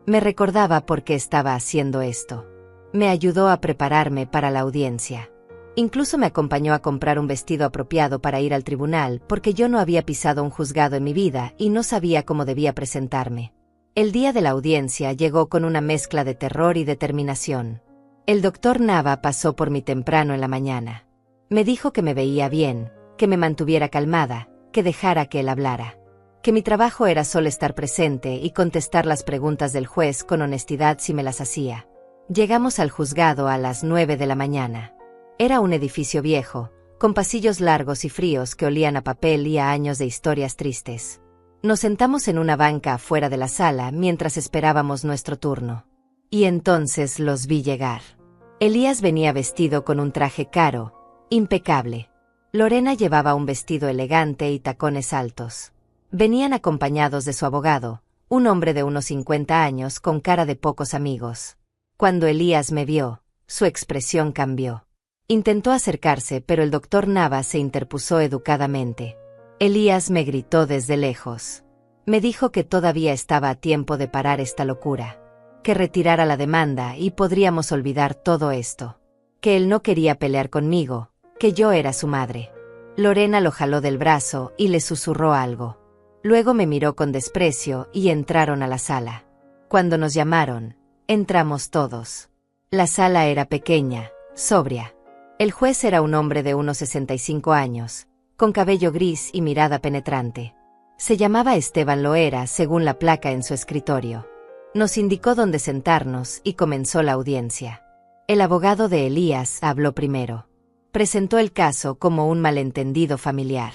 Me recordaba por qué estaba haciendo esto. Me ayudó a prepararme para la audiencia. Incluso me acompañó a comprar un vestido apropiado para ir al tribunal porque yo no había pisado un juzgado en mi vida y no sabía cómo debía presentarme. El día de la audiencia llegó con una mezcla de terror y determinación. El doctor Nava pasó por mí temprano en la mañana. Me dijo que me veía bien, que me mantuviera calmada, que dejara que él hablara. Que mi trabajo era solo estar presente y contestar las preguntas del juez con honestidad si me las hacía. Llegamos al juzgado a las 9 de la mañana. Era un edificio viejo, con pasillos largos y fríos que olían a papel y a años de historias tristes. Nos sentamos en una banca afuera de la sala mientras esperábamos nuestro turno. Y entonces los vi llegar. Elías venía vestido con un traje caro, impecable. Lorena llevaba un vestido elegante y tacones altos. Venían acompañados de su abogado, un hombre de unos 50 años con cara de pocos amigos. Cuando Elías me vio, su expresión cambió. Intentó acercarse, pero el doctor Nava se interpuso educadamente. Elías me gritó desde lejos. Me dijo que todavía estaba a tiempo de parar esta locura. Que retirara la demanda y podríamos olvidar todo esto. Que él no quería pelear conmigo, que yo era su madre. Lorena lo jaló del brazo y le susurró algo. Luego me miró con desprecio y entraron a la sala. Cuando nos llamaron, entramos todos. La sala era pequeña, sobria. El juez era un hombre de unos 65 años, con cabello gris y mirada penetrante. Se llamaba Esteban Loera según la placa en su escritorio. Nos indicó dónde sentarnos y comenzó la audiencia. El abogado de Elías habló primero. Presentó el caso como un malentendido familiar.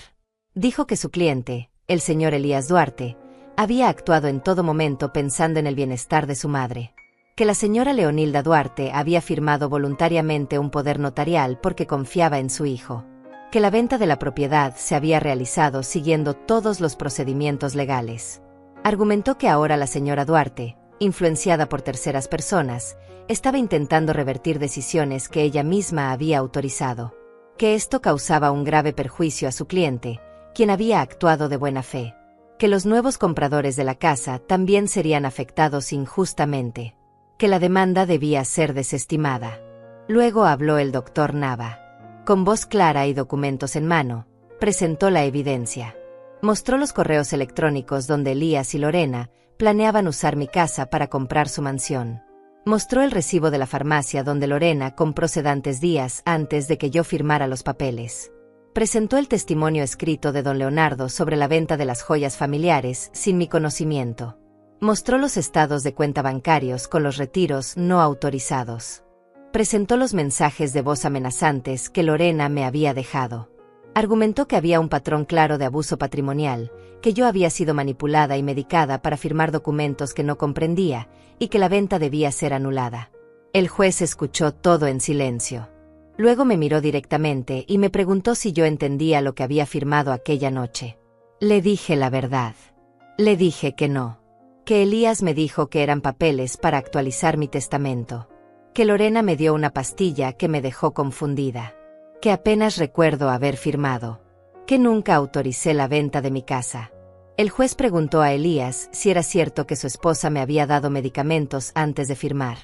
Dijo que su cliente, el señor Elías Duarte, había actuado en todo momento pensando en el bienestar de su madre. Que la señora Leonilda Duarte había firmado voluntariamente un poder notarial porque confiaba en su hijo. Que la venta de la propiedad se había realizado siguiendo todos los procedimientos legales. Argumentó que ahora la señora Duarte, influenciada por terceras personas, estaba intentando revertir decisiones que ella misma había autorizado. Que esto causaba un grave perjuicio a su cliente, quien había actuado de buena fe. Que los nuevos compradores de la casa también serían afectados injustamente. Que la demanda debía ser desestimada. Luego habló el doctor Nava. Con voz clara y documentos en mano, presentó la evidencia. Mostró los correos electrónicos donde Elías y Lorena planeaban usar mi casa para comprar su mansión. Mostró el recibo de la farmacia donde Lorena compró sedantes días antes de que yo firmara los papeles. Presentó el testimonio escrito de don Leonardo sobre la venta de las joyas familiares sin mi conocimiento. Mostró los estados de cuenta bancarios con los retiros no autorizados. Presentó los mensajes de voz amenazantes que Lorena me había dejado. Argumentó que había un patrón claro de abuso patrimonial, que yo había sido manipulada y medicada para firmar documentos que no comprendía, y que la venta debía ser anulada. El juez escuchó todo en silencio. Luego me miró directamente y me preguntó si yo entendía lo que había firmado aquella noche. Le dije la verdad. Le dije que no. Que Elías me dijo que eran papeles para actualizar mi testamento. Que Lorena me dio una pastilla que me dejó confundida. Que apenas recuerdo haber firmado. Que nunca autoricé la venta de mi casa. El juez preguntó a Elías si era cierto que su esposa me había dado medicamentos antes de firmar.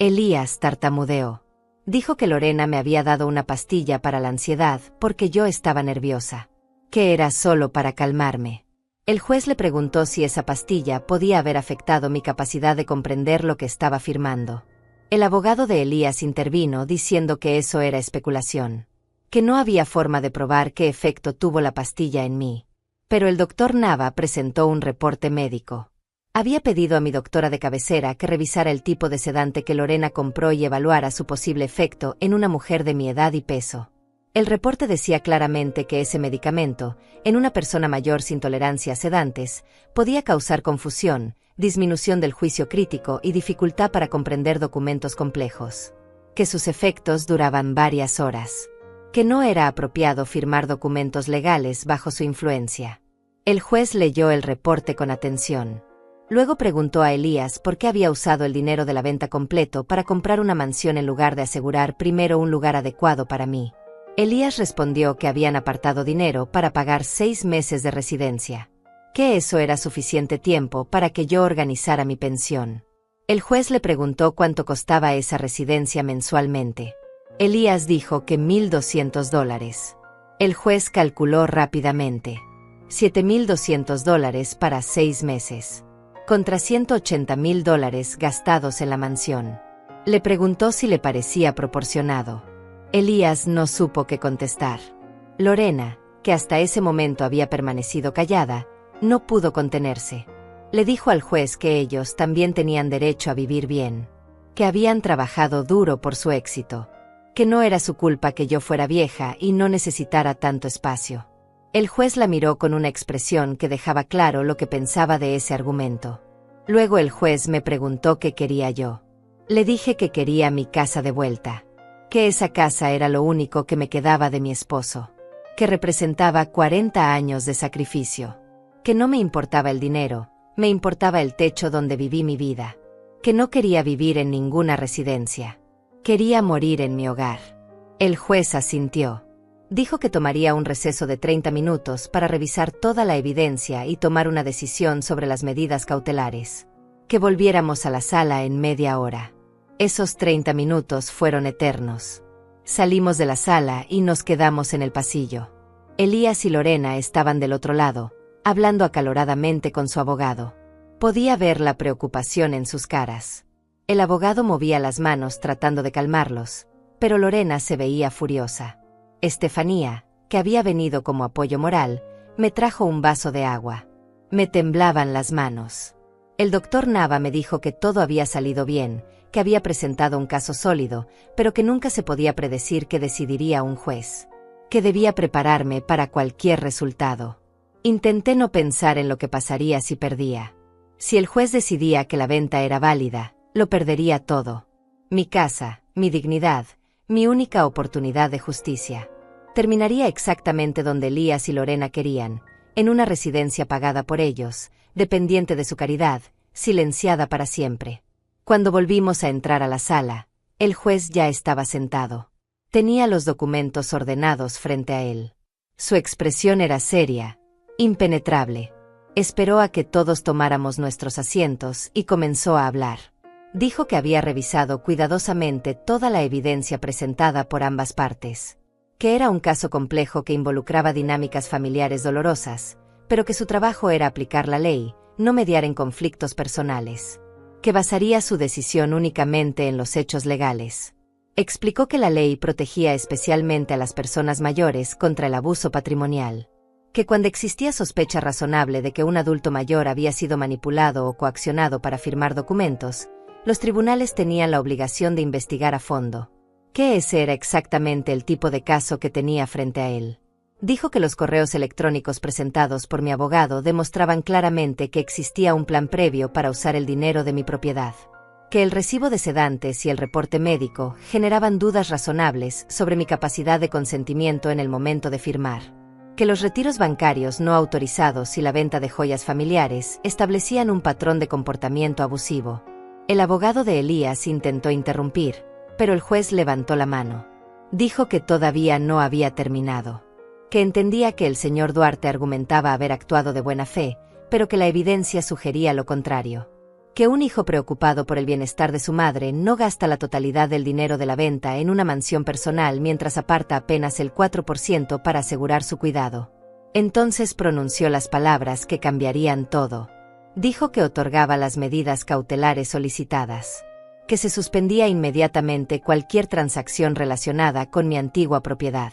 Elías tartamudeó. Dijo que Lorena me había dado una pastilla para la ansiedad porque yo estaba nerviosa. Que era solo para calmarme. El juez le preguntó si esa pastilla podía haber afectado mi capacidad de comprender lo que estaba firmando. El abogado de Elías intervino diciendo que eso era especulación. Que no había forma de probar qué efecto tuvo la pastilla en mí. Pero el doctor Nava presentó un reporte médico. Había pedido a mi doctora de cabecera que revisara el tipo de sedante que Lorena compró y evaluara su posible efecto en una mujer de mi edad y peso. El reporte decía claramente que ese medicamento, en una persona mayor sin tolerancia a sedantes, podía causar confusión, disminución del juicio crítico y dificultad para comprender documentos complejos. Que sus efectos duraban varias horas. Que no era apropiado firmar documentos legales bajo su influencia. El juez leyó el reporte con atención. Luego preguntó a Elías por qué había usado el dinero de la venta completo para comprar una mansión en lugar de asegurar primero un lugar adecuado para mí. Elías respondió que habían apartado dinero para pagar 6 meses de residencia. Que eso era suficiente tiempo para que yo organizara mi pensión. El juez le preguntó cuánto costaba esa residencia mensualmente. Elías dijo que $1,200. El juez calculó rápidamente. $7,200 para 6 meses. Contra $180,000 gastados en la mansión. Le preguntó si le parecía proporcionado. Elías no supo qué contestar. Lorena, que hasta ese momento había permanecido callada, no pudo contenerse. Le dijo al juez que ellos también tenían derecho a vivir bien. Que habían trabajado duro por su éxito. Que no era su culpa que yo fuera vieja y no necesitara tanto espacio. El juez la miró con una expresión que dejaba claro lo que pensaba de ese argumento. Luego el juez me preguntó qué quería yo. Le dije que quería mi casa de vuelta. Que esa casa era lo único que me quedaba de mi esposo. Que representaba 40 años de sacrificio. Que no me importaba el dinero, me importaba el techo donde viví mi vida. Que no quería vivir en ninguna residencia. Quería morir en mi hogar. El juez asintió. Dijo que tomaría un receso de 30 minutos para revisar toda la evidencia y tomar una decisión sobre las medidas cautelares. Que volviéramos a la sala en media hora. Esos 30 minutos fueron eternos. Salimos de la sala y nos quedamos en el pasillo. Elías y Lorena estaban del otro lado, hablando acaloradamente con su abogado. Podía ver la preocupación en sus caras. El abogado movía las manos tratando de calmarlos, pero Lorena se veía furiosa. Estefanía, que había venido como apoyo moral, me trajo un vaso de agua. Me temblaban las manos. El doctor Nava me dijo que todo había salido bien, que había presentado un caso sólido, pero que nunca se podía predecir qué decidiría un juez. Que debía prepararme para cualquier resultado. Intenté no pensar en lo que pasaría si perdía. Si el juez decidía que la venta era válida, lo perdería todo. Mi casa, mi dignidad, mi única oportunidad de justicia. Terminaría exactamente donde Elías y Lorena querían, en una residencia pagada por ellos, dependiente de su caridad, silenciada para siempre. Cuando volvimos a entrar a la sala, el juez ya estaba sentado. Tenía los documentos ordenados frente a él. Su expresión era seria, impenetrable. Esperó a que todos tomáramos nuestros asientos y comenzó a hablar. Dijo que había revisado cuidadosamente toda la evidencia presentada por ambas partes. Que era un caso complejo que involucraba dinámicas familiares dolorosas, pero que su trabajo era aplicar la ley, no mediar en conflictos personales. Que basaría su decisión únicamente en los hechos legales. Explicó que la ley protegía especialmente a las personas mayores contra el abuso patrimonial. Que cuando existía sospecha razonable de que un adulto mayor había sido manipulado o coaccionado para firmar documentos, los tribunales tenían la obligación de investigar a fondo. Que ese era exactamente el tipo de caso que tenía frente a él. Dijo que los correos electrónicos presentados por mi abogado demostraban claramente que existía un plan previo para usar el dinero de mi propiedad. Que el recibo de sedantes y el reporte médico generaban dudas razonables sobre mi capacidad de consentimiento en el momento de firmar. Que los retiros bancarios no autorizados y la venta de joyas familiares establecían un patrón de comportamiento abusivo. El abogado de Elías intentó interrumpir, pero el juez levantó la mano. Dijo que todavía no había terminado. Que entendía que el señor Duarte argumentaba haber actuado de buena fe, pero que la evidencia sugería lo contrario. Que un hijo preocupado por el bienestar de su madre no gasta la totalidad del dinero de la venta en una mansión personal mientras aparta apenas el 4% para asegurar su cuidado. Entonces pronunció las palabras que cambiarían todo. Dijo que otorgaba las medidas cautelares solicitadas. Que se suspendía inmediatamente cualquier transacción relacionada con mi antigua propiedad.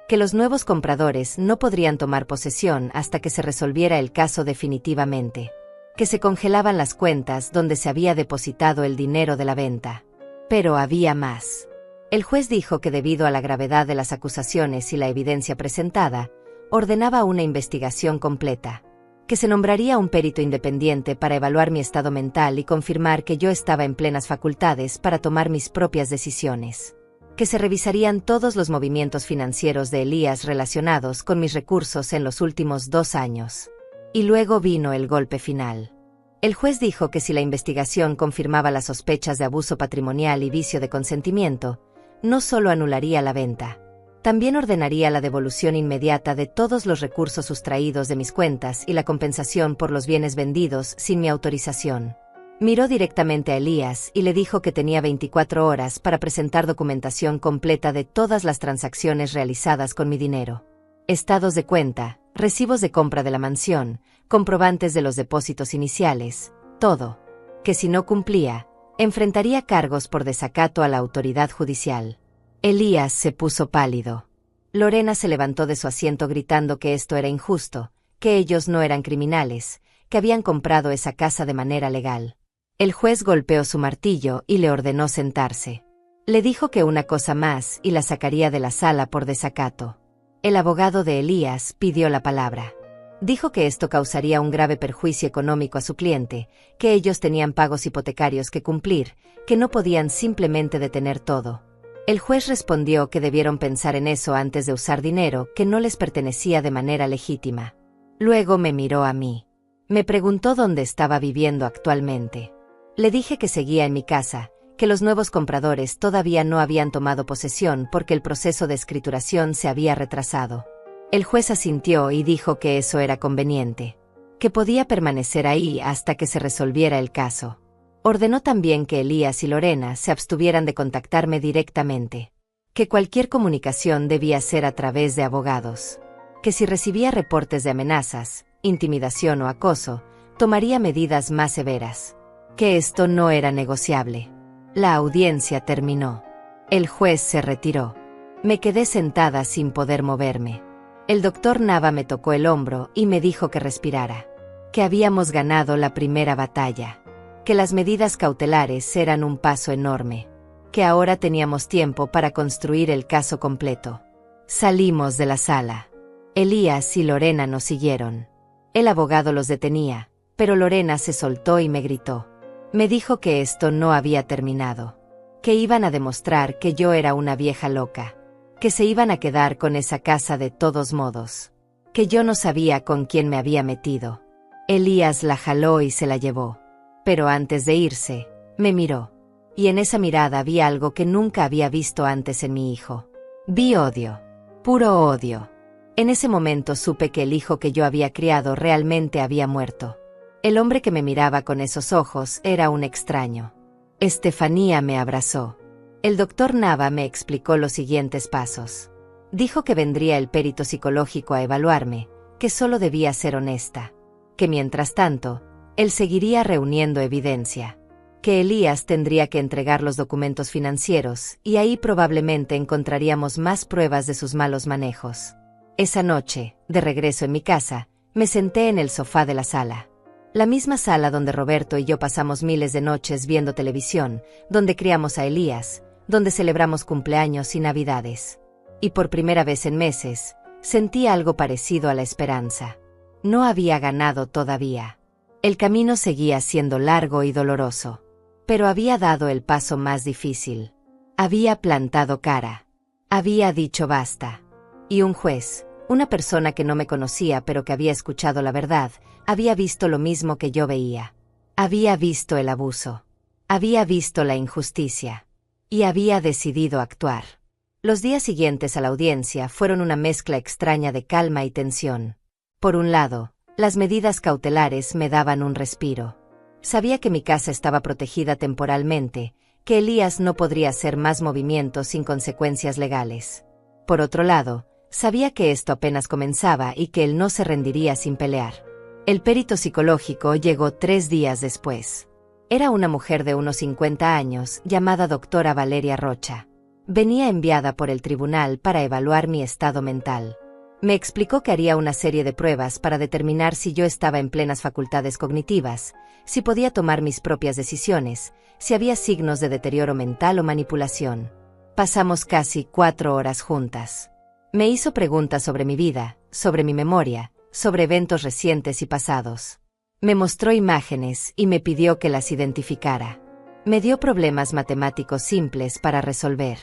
Que los nuevos compradores no podrían tomar posesión hasta que se resolviera el caso definitivamente. Que se congelaban las cuentas donde se había depositado el dinero de la venta. Pero había más. El juez dijo que debido a la gravedad de las acusaciones y la evidencia presentada, ordenaba una investigación completa. Que se nombraría un perito independiente para evaluar mi estado mental y confirmar que yo estaba en plenas facultades para tomar mis propias decisiones. Que se revisarían todos los movimientos financieros de Elías relacionados con mis recursos en los últimos 2 años. Y luego vino el golpe final. El juez dijo que si la investigación confirmaba las sospechas de abuso patrimonial y vicio de consentimiento, no solo anularía la venta, también ordenaría la devolución inmediata de todos los recursos sustraídos de mis cuentas y la compensación por los bienes vendidos sin mi autorización. Miró directamente a Elías y le dijo que tenía 24 horas para presentar documentación completa de todas las transacciones realizadas con mi dinero. Estados de cuenta, recibos de compra de la mansión, comprobantes de los depósitos iniciales, todo. Que si no cumplía, enfrentaría cargos por desacato a la autoridad judicial. Elías se puso pálido. Lorena se levantó de su asiento gritando que esto era injusto, que ellos no eran criminales, que habían comprado esa casa de manera legal. El juez golpeó su martillo y le ordenó sentarse. Le dijo que una cosa más y la sacaría de la sala por desacato. El abogado de Elías pidió la palabra. Dijo que esto causaría un grave perjuicio económico a su cliente, que ellos tenían pagos hipotecarios que cumplir, que no podían simplemente detener todo. El juez respondió que debieron pensar en eso antes de usar dinero que no les pertenecía de manera legítima. Luego me miró a mí. Me preguntó dónde estaba viviendo actualmente. Le dije que seguía en mi casa, que los nuevos compradores todavía no habían tomado posesión porque el proceso de escrituración se había retrasado. El juez asintió y dijo que eso era conveniente, que podía permanecer ahí hasta que se resolviera el caso. Ordenó también que Elías y Lorena se abstuvieran de contactarme directamente, que cualquier comunicación debía ser a través de abogados, que si recibía reportes de amenazas, intimidación o acoso, tomaría medidas más severas, que esto no era negociable. La audiencia terminó. El juez se retiró. Me quedé sentada sin poder moverme. El doctor Nava me tocó el hombro y me dijo que respirara, que habíamos ganado la primera batalla, que las medidas cautelares eran un paso enorme, que ahora teníamos tiempo para construir el caso completo. Salimos de la sala. Elías y Lorena nos siguieron. El abogado los detenía, pero Lorena se soltó y me gritó. Me dijo que esto no había terminado, que iban a demostrar que yo era una vieja loca, que se iban a quedar con esa casa de todos modos, que yo no sabía con quién me había metido. Elías la jaló y se la llevó, pero antes de irse, me miró, y en esa mirada vi algo que nunca había visto antes en mi hijo. Vi odio, puro odio. En ese momento supe que el hijo que yo había criado realmente había muerto. El hombre que me miraba con esos ojos era un extraño. Estefanía me abrazó. El doctor Nava me explicó los siguientes pasos. Dijo que vendría el perito psicológico a evaluarme, que solo debía ser honesta, que mientras tanto, él seguiría reuniendo evidencia, que Elías tendría que entregar los documentos financieros y ahí probablemente encontraríamos más pruebas de sus malos manejos. Esa noche, de regreso en mi casa, me senté en el sofá de la sala. La misma sala donde Roberto y yo pasamos miles de noches viendo televisión, donde criamos a Elías, donde celebramos cumpleaños y navidades. Y por primera vez en meses, sentí algo parecido a la esperanza. No había ganado todavía. El camino seguía siendo largo y doloroso. Pero había dado el paso más difícil. Había plantado cara. Había dicho basta. Y un juez, una persona que no me conocía pero que había escuchado la verdad, había visto lo mismo que yo veía. Había visto el abuso. Había visto la injusticia. Y había decidido actuar. Los días siguientes a la audiencia fueron una mezcla extraña de calma y tensión. Por un lado, las medidas cautelares me daban un respiro. Sabía que mi casa estaba protegida temporalmente, que Elías no podría hacer más movimientos sin consecuencias legales. Por otro lado, sabía que esto apenas comenzaba y que él no se rendiría sin pelear. El perito psicológico llegó 3 días después. Era una mujer de unos 50 años, llamada doctora Valeria Rocha. Venía enviada por el tribunal para evaluar mi estado mental. Me explicó que haría una serie de pruebas para determinar si yo estaba en plenas facultades cognitivas, si podía tomar mis propias decisiones, si había signos de deterioro mental o manipulación. Pasamos casi 4 horas juntas. Me hizo preguntas sobre mi vida, sobre mi memoria, sobre eventos recientes y pasados. Me mostró imágenes y me pidió que las identificara. Me dio problemas matemáticos simples para resolver.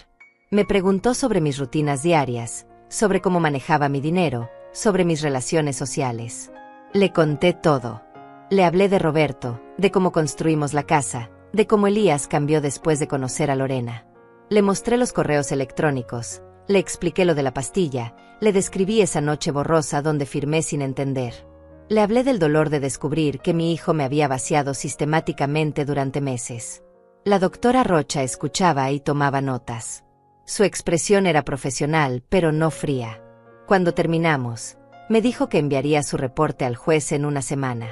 Me preguntó sobre mis rutinas diarias, sobre cómo manejaba mi dinero, sobre mis relaciones sociales. Le conté todo. Le hablé de Roberto, de cómo construimos la casa, de cómo Elías cambió después de conocer a Lorena. Le mostré los correos electrónicos, le expliqué lo de la pastilla, le describí esa noche borrosa donde firmé sin entender. Le hablé del dolor de descubrir que mi hijo me había vaciado sistemáticamente durante meses. La doctora Rocha escuchaba y tomaba notas. Su expresión era profesional, pero no fría. Cuando terminamos, me dijo que enviaría su reporte al juez en una semana,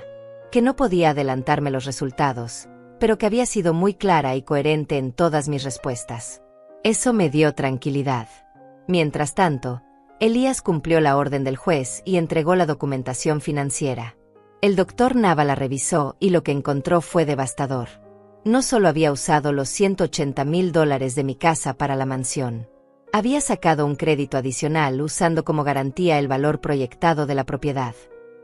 que no podía adelantarme los resultados, pero que había sido muy clara y coherente en todas mis respuestas. Eso me dio tranquilidad. Mientras tanto, Elías cumplió la orden del juez y entregó la documentación financiera. El doctor Nava la revisó y lo que encontró fue devastador. No solo había usado los $180,000 de mi casa para la mansión. Había sacado un crédito adicional usando como garantía el valor proyectado de la propiedad.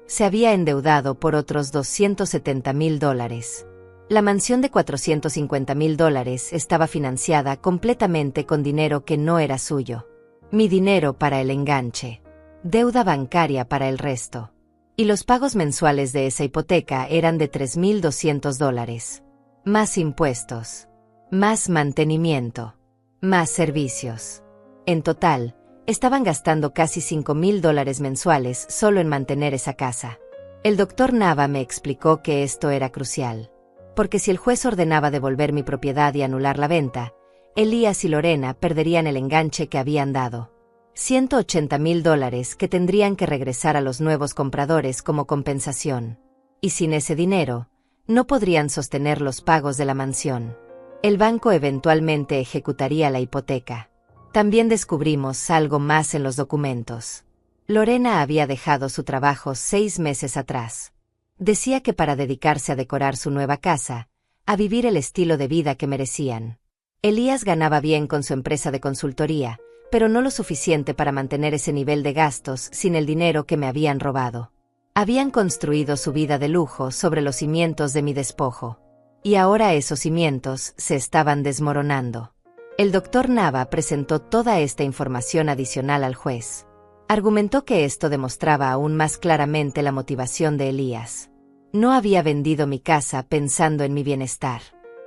Se había endeudado por otros $270,000. La mansión de $450,000 estaba financiada completamente con dinero que no era suyo. Mi dinero para el enganche. Deuda bancaria para el resto. Y los pagos mensuales de esa hipoteca eran de $3,200. Más impuestos. Más mantenimiento. Más servicios. En total, estaban gastando casi $5,000 mensuales solo en mantener esa casa. El doctor Nava me explicó que esto era crucial. Porque si el juez ordenaba devolver mi propiedad y anular la venta, Elías y Lorena perderían el enganche que habían dado. $180,000 que tendrían que regresar a los nuevos compradores como compensación. Y sin ese dinero, no podrían sostener los pagos de la mansión. El banco eventualmente ejecutaría la hipoteca. También descubrimos algo más en los documentos. Lorena había dejado su trabajo 6 meses atrás. Decía que para dedicarse a decorar su nueva casa, a vivir el estilo de vida que merecían. Elías ganaba bien con su empresa de consultoría, pero no lo suficiente para mantener ese nivel de gastos sin el dinero que me habían robado. Habían construido su vida de lujo sobre los cimientos de mi despojo. Y ahora esos cimientos se estaban desmoronando. El doctor Nava presentó toda esta información adicional al juez. Argumentó que esto demostraba aún más claramente la motivación de Elías. No había vendido mi casa pensando en mi bienestar.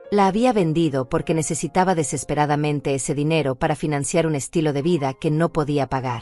La había vendido porque necesitaba desesperadamente ese dinero para financiar un estilo de vida que no podía pagar.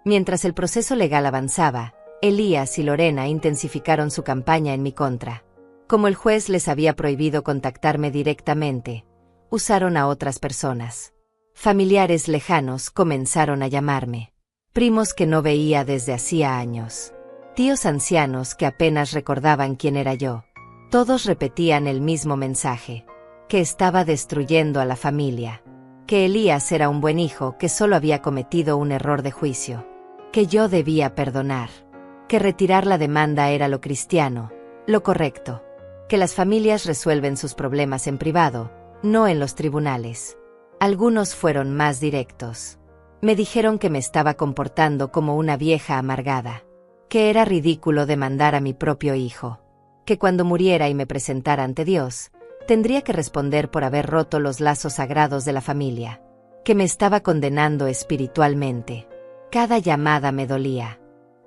Mientras el proceso legal avanzaba, Elías y Lorena intensificaron su campaña en mi contra. Como el juez les había prohibido contactarme directamente, usaron a otras personas. Familiares lejanos comenzaron a llamarme. Primos que no veía desde hacía años. Tíos ancianos que apenas recordaban quién era yo. Todos repetían el mismo mensaje. Que estaba destruyendo a la familia. Que Elías era un buen hijo que solo había cometido un error de juicio. Que yo debía perdonar. Que retirar la demanda era lo cristiano, lo correcto. Que las familias resuelven sus problemas en privado, no en los tribunales. Algunos fueron más directos. Me dijeron que me estaba comportando como una vieja amargada. Que era ridículo demandar a mi propio hijo. Que cuando muriera y me presentara ante Dios, tendría que responder por haber roto los lazos sagrados de la familia. Que me estaba condenando espiritualmente. Cada llamada me dolía.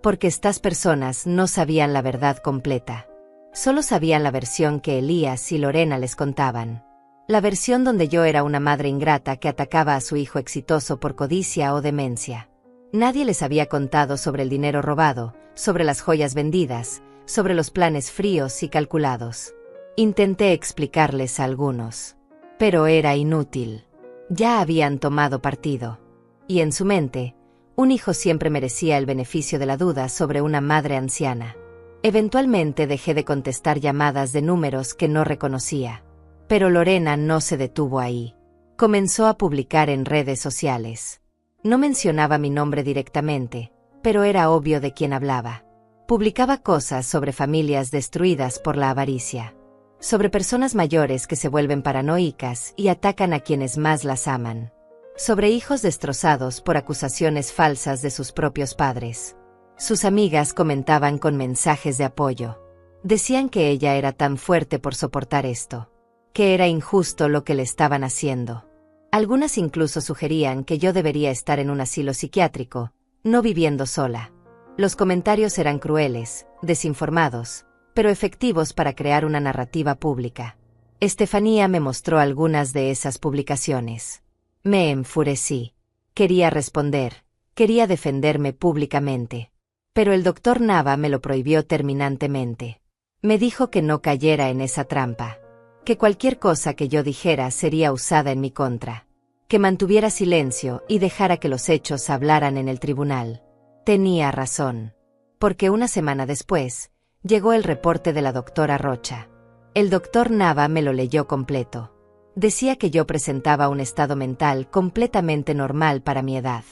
Porque estas personas no sabían la verdad completa. Solo sabían la versión que Elías y Lorena les contaban. La versión donde yo era una madre ingrata que atacaba a su hijo exitoso por codicia o demencia. Nadie les había contado sobre el dinero robado, sobre las joyas vendidas, sobre los planes fríos y calculados. Intenté explicarles a algunos. Pero era inútil. Ya habían tomado partido. Y en su mente, un hijo siempre merecía el beneficio de la duda sobre una madre anciana. Eventualmente dejé de contestar llamadas de números que no reconocía. Pero Lorena no se detuvo ahí. Comenzó a publicar en redes sociales. No mencionaba mi nombre directamente, pero era obvio de quién hablaba. Publicaba cosas sobre familias destruidas por la avaricia. Sobre personas mayores que se vuelven paranoicas y atacan a quienes más las aman. Sobre hijos destrozados por acusaciones falsas de sus propios padres. Sus amigas comentaban con mensajes de apoyo. Decían que ella era tan fuerte por soportar esto. Que era injusto lo que le estaban haciendo. Algunas incluso sugerían que yo debería estar en un asilo psiquiátrico, no viviendo sola. Los comentarios eran crueles, desinformados, pero efectivos para crear una narrativa pública. Estefanía me mostró algunas de esas publicaciones. Me enfurecí. Quería responder, quería defenderme públicamente. Pero el doctor Nava me lo prohibió terminantemente. Me dijo que no cayera en esa trampa, que cualquier cosa que yo dijera sería usada en mi contra, que mantuviera silencio y dejara que los hechos hablaran en el tribunal. Tenía razón, porque una semana después, llegó el reporte de la doctora Rocha. El doctor Nava me lo leyó completo. Decía que yo presentaba un estado mental completamente normal para mi edad,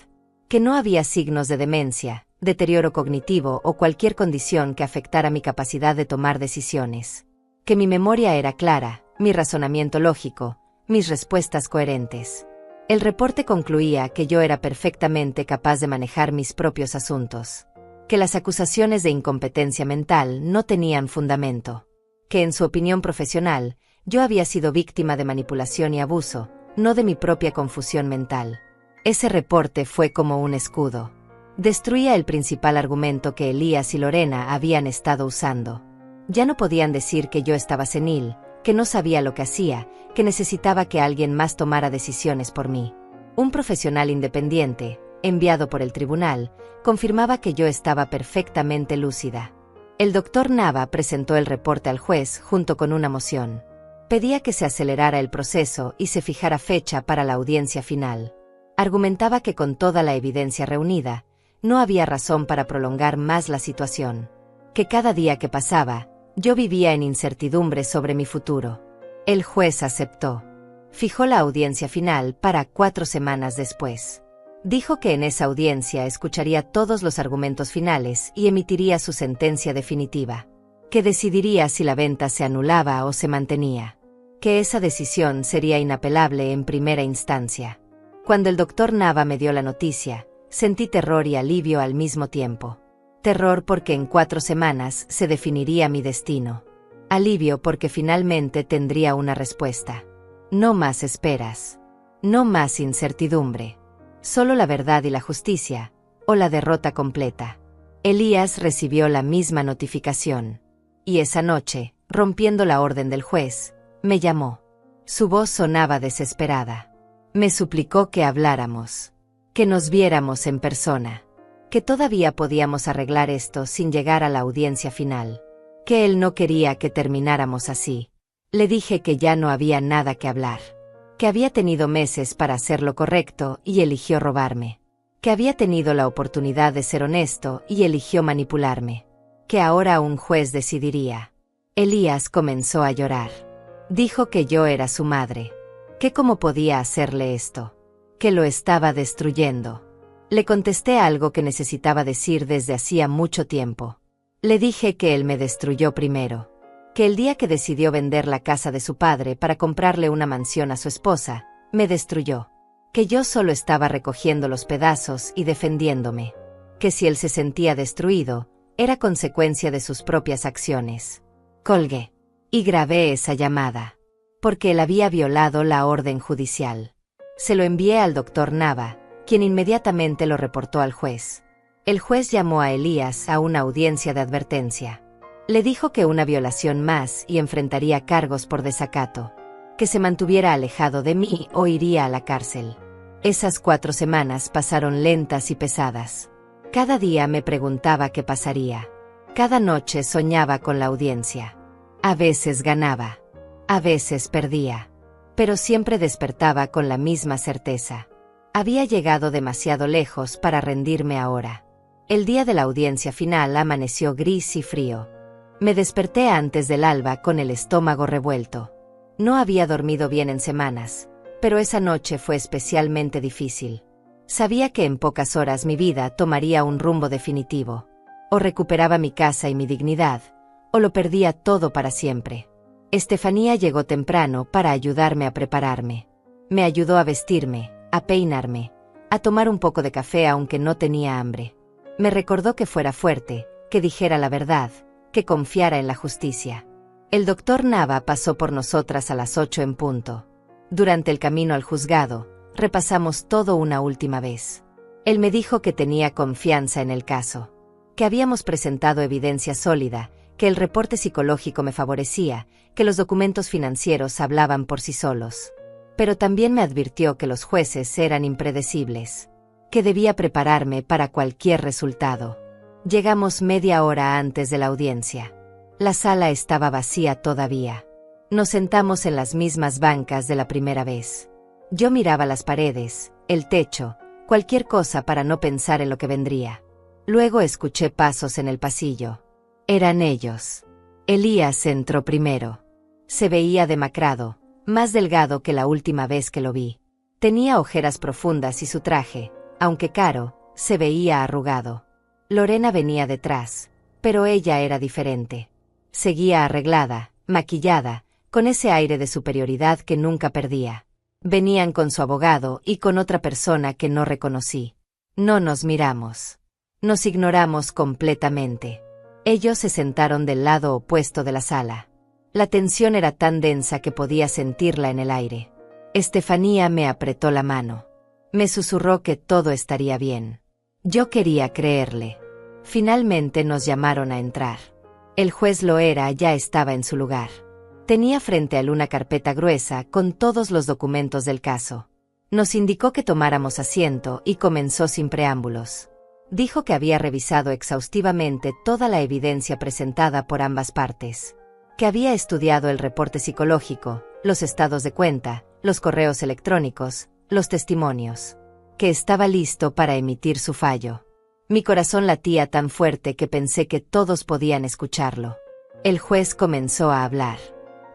que no había signos de demencia, deterioro cognitivo o cualquier condición que afectara mi capacidad de tomar decisiones, que mi memoria era clara, mi razonamiento lógico, mis respuestas coherentes. El reporte concluía que yo era perfectamente capaz de manejar mis propios asuntos, que las acusaciones de incompetencia mental no tenían fundamento, que en su opinión profesional, yo había sido víctima de manipulación y abuso, no de mi propia confusión mental. Ese reporte fue como un escudo. Destruía el principal argumento que Elías y Lorena habían estado usando. Ya no podían decir que yo estaba senil, que no sabía lo que hacía, que necesitaba que alguien más tomara decisiones por mí. Un profesional independiente, enviado por el tribunal, confirmaba que yo estaba perfectamente lúcida. El doctor Nava presentó el reporte al juez junto con una moción. Pedía que se acelerara el proceso y se fijara fecha para la audiencia final. Argumentaba que con toda la evidencia reunida, no había razón para prolongar más la situación, que cada día que pasaba, yo vivía en incertidumbre sobre mi futuro. El juez aceptó. Fijó la audiencia final para 4 semanas después. Dijo que en esa audiencia escucharía todos los argumentos finales y emitiría su sentencia definitiva, que decidiría si la venta se anulaba o se mantenía, que esa decisión sería inapelable en primera instancia. Cuando el doctor Nava me dio la noticia, sentí terror y alivio al mismo tiempo. Terror porque en 4 semanas se definiría mi destino. Alivio porque finalmente tendría una respuesta. No más esperas. No más incertidumbre. Solo la verdad y la justicia, o la derrota completa. Elías recibió la misma notificación. Y esa noche, rompiendo la orden del juez, me llamó. Su voz sonaba desesperada. Me suplicó que habláramos, que nos viéramos en persona, que todavía podíamos arreglar esto sin llegar a la audiencia final, que él no quería que termináramos así. Le dije que ya no había nada que hablar, que había tenido meses para hacer lo correcto y eligió robarme, que había tenido la oportunidad de ser honesto y eligió manipularme, que ahora un juez decidiría. Elías comenzó a llorar. Dijo que yo era su madre, que cómo podía hacerle esto, que lo estaba destruyendo. Le contesté algo que necesitaba decir desde hacía mucho tiempo. Le dije que él me destruyó primero, que el día que decidió vender la casa de su padre para comprarle una mansión a su esposa, me destruyó, que yo solo estaba recogiendo los pedazos y defendiéndome, que si él se sentía destruido, era consecuencia de sus propias acciones. Colgué. Y grabé esa llamada, porque él había violado la orden judicial. Se lo envié al doctor Nava, quien inmediatamente lo reportó al juez. El juez llamó a Elías a una audiencia de advertencia. Le dijo que una violación más y enfrentaría cargos por desacato, que se mantuviera alejado de mí o iría a la cárcel. Esas 4 semanas pasaron lentas y pesadas. Cada día me preguntaba qué pasaría. Cada noche soñaba con la audiencia. A veces ganaba, a veces perdía, pero siempre despertaba con la misma certeza. Había llegado demasiado lejos para rendirme ahora. El día de la audiencia final amaneció gris y frío. Me desperté antes del alba con el estómago revuelto. No había dormido bien en semanas, pero esa noche fue especialmente difícil. Sabía que en pocas horas mi vida tomaría un rumbo definitivo. O recuperaba mi casa y mi dignidad, o lo perdía todo para siempre. Estefanía llegó temprano para ayudarme a prepararme. Me ayudó a vestirme, a peinarme, a tomar un poco de café aunque no tenía hambre. Me recordó que fuera fuerte, que dijera la verdad, que confiara en la justicia. El doctor Nava pasó por nosotras a las 8 en punto. Durante el camino al juzgado, repasamos todo una última vez. Él me dijo que tenía confianza en el caso, que habíamos presentado evidencia sólida, que el reporte psicológico me favorecía, que los documentos financieros hablaban por sí solos. Pero también me advirtió que los jueces eran impredecibles, que debía prepararme para cualquier resultado. Llegamos media hora antes de la audiencia. La sala estaba vacía todavía. Nos sentamos en las mismas bancas de la primera vez. Yo miraba las paredes, el techo, cualquier cosa para no pensar en lo que vendría. Luego escuché pasos en el pasillo. Eran ellos. Elías entró primero. Se veía demacrado, más delgado que la última vez que lo vi. Tenía ojeras profundas y su traje, aunque caro, se veía arrugado. Lorena venía detrás, pero ella era diferente. Seguía arreglada, maquillada, con ese aire de superioridad que nunca perdía. Venían con su abogado y con otra persona que no reconocí. No nos miramos. Nos ignoramos completamente. Ellos se sentaron del lado opuesto de la sala. La tensión era tan densa que podía sentirla en el aire. Estefanía me apretó la mano. Me susurró que todo estaría bien. Yo quería creerle. Finalmente nos llamaron a entrar. El juez Loera ya estaba en su lugar. Tenía frente a él una carpeta gruesa con todos los documentos del caso. Nos indicó que tomáramos asiento y comenzó sin preámbulos. Dijo que había revisado exhaustivamente toda la evidencia presentada por ambas partes. Que había estudiado el reporte psicológico, los estados de cuenta, los correos electrónicos, los testimonios. Que estaba listo para emitir su fallo. Mi corazón latía tan fuerte que pensé que todos podían escucharlo. El juez comenzó a hablar.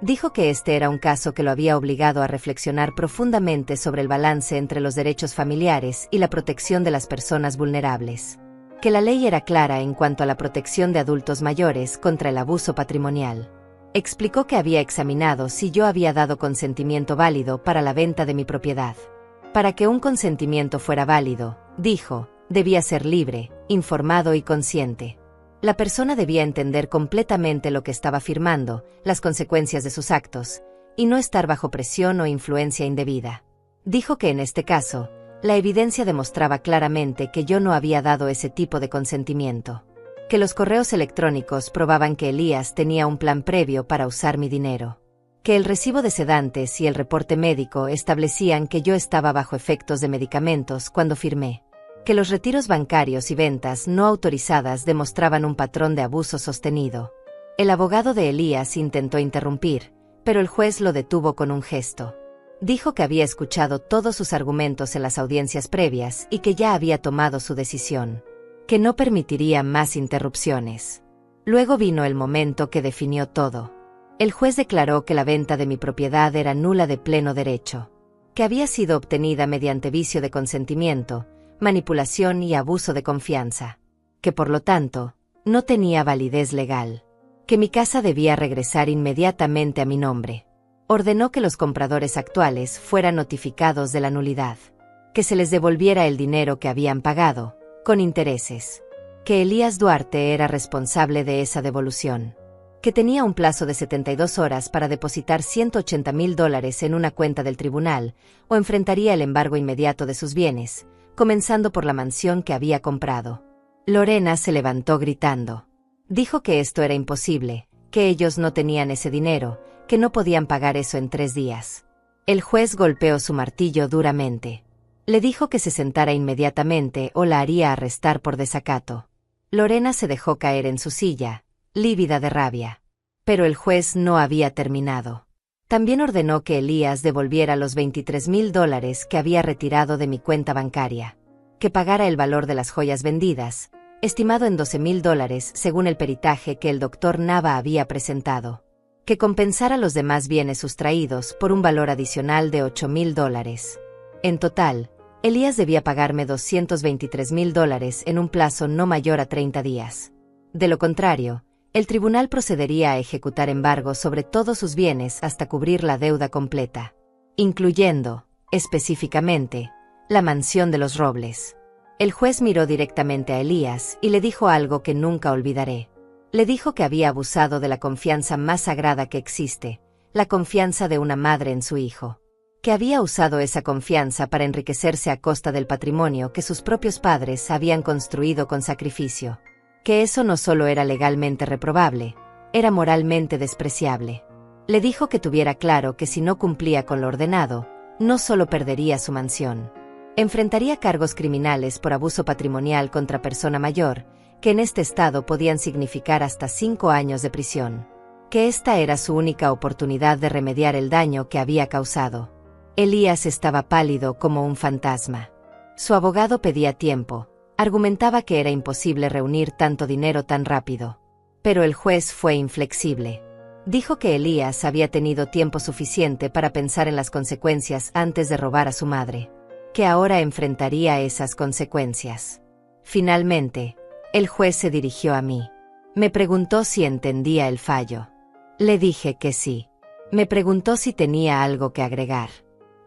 Dijo que este era un caso que lo había obligado a reflexionar profundamente sobre el balance entre los derechos familiares y la protección de las personas vulnerables. Que la ley era clara en cuanto a la protección de adultos mayores contra el abuso patrimonial. Explicó que había examinado si yo había dado consentimiento válido para la venta de mi propiedad. Para que un consentimiento fuera válido, dijo, debía ser libre, informado y consciente. La persona debía entender completamente lo que estaba firmando, las consecuencias de sus actos, y no estar bajo presión o influencia indebida. Dijo que en este caso, la evidencia demostraba claramente que yo no había dado ese tipo de consentimiento. Que los correos electrónicos probaban que Elías tenía un plan previo para usar mi dinero. Que el recibo de sedantes y el reporte médico establecían que yo estaba bajo efectos de medicamentos cuando firmé. Que los retiros bancarios y ventas no autorizadas demostraban un patrón de abuso sostenido. El abogado de Elías intentó interrumpir, pero el juez lo detuvo con un gesto. Dijo que había escuchado todos sus argumentos en las audiencias previas y que ya había tomado su decisión. Que no permitiría más interrupciones. Luego vino el momento que definió todo. El juez declaró que la venta de mi propiedad era nula de pleno derecho. Que había sido obtenida mediante vicio de consentimiento, manipulación y abuso de confianza. Que por lo tanto, no tenía validez legal. Que mi casa debía regresar inmediatamente a mi nombre. Ordenó que los compradores actuales fueran notificados de la nulidad. Que se les devolviera el dinero que habían pagado, con intereses. Que Elías Duarte era responsable de esa devolución. Que tenía un plazo de 72 horas para depositar $180,000 en una cuenta del tribunal, o enfrentaría el embargo inmediato de sus bienes, comenzando por la mansión que había comprado. Lorena se levantó gritando. Dijo que esto era imposible, que ellos no tenían ese dinero, que no podían pagar eso en 3 días. El juez golpeó su martillo duramente. Le dijo que se sentara inmediatamente o la haría arrestar por desacato. Lorena se dejó caer en su silla, lívida de rabia. Pero el juez no había terminado. También ordenó que Elías devolviera los $23,000 que había retirado de mi cuenta bancaria. Que pagara el valor de las joyas vendidas, estimado en $12,000 según el peritaje que el doctor Nava había presentado. Que compensara los demás bienes sustraídos por un valor adicional de $8,000. En total, Elías debía pagarme $223,000 en un plazo no mayor a 30 días. De lo contrario, el tribunal procedería a ejecutar embargos sobre todos sus bienes hasta cubrir la deuda completa, incluyendo, específicamente, la mansión de los Robles. El juez miró directamente a Elías y le dijo algo que nunca olvidaré. Le dijo que había abusado de la confianza más sagrada que existe, la confianza de una madre en su hijo. Que había usado esa confianza para enriquecerse a costa del patrimonio que sus propios padres habían construido con sacrificio. Que eso no solo era legalmente reprobable, era moralmente despreciable. Le dijo que tuviera claro que si no cumplía con lo ordenado, no solo perdería su mansión, enfrentaría cargos criminales por abuso patrimonial contra persona mayor, que en este estado podían significar hasta 5 años de prisión, que esta era su única oportunidad de remediar el daño que había causado. Elías estaba pálido como un fantasma. Su abogado pedía tiempo, argumentaba que era imposible reunir tanto dinero tan rápido. Pero el juez fue inflexible. Dijo que Elías había tenido tiempo suficiente para pensar en las consecuencias antes de robar a su madre, que ahora enfrentaría esas consecuencias. Finalmente, el juez se dirigió a mí. Me preguntó si entendía el fallo. Le dije que sí. Me preguntó si tenía algo que agregar.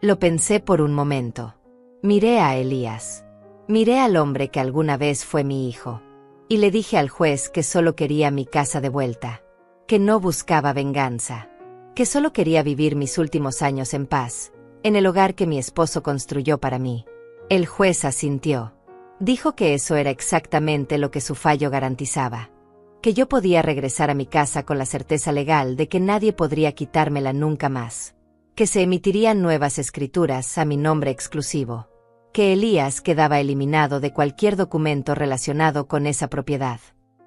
Lo pensé por un momento. Miré a Elías. Miré al hombre que alguna vez fue mi hijo. Y le dije al juez que solo quería mi casa de vuelta. Que no buscaba venganza. Que solo quería vivir mis últimos años en paz, en el hogar que mi esposo construyó para mí. El juez asintió. Dijo que eso era exactamente lo que su fallo garantizaba. Que yo podía regresar a mi casa con la certeza legal de que nadie podría quitármela nunca más. Que se emitirían nuevas escrituras a mi nombre exclusivo. Que Elías quedaba eliminado de cualquier documento relacionado con esa propiedad.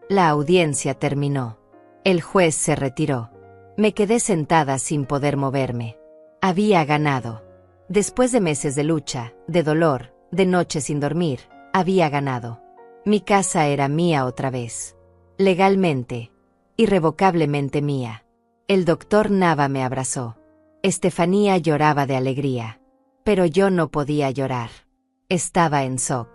La audiencia terminó. El juez se retiró. Me quedé sentada sin poder moverme. Había ganado. Después de meses de lucha, de dolor, de noches sin dormir, había ganado. Mi casa era mía otra vez. Legalmente, irrevocablemente mía. El doctor Nava me abrazó. Estefanía lloraba de alegría. Pero yo no podía llorar. Estaba en shock.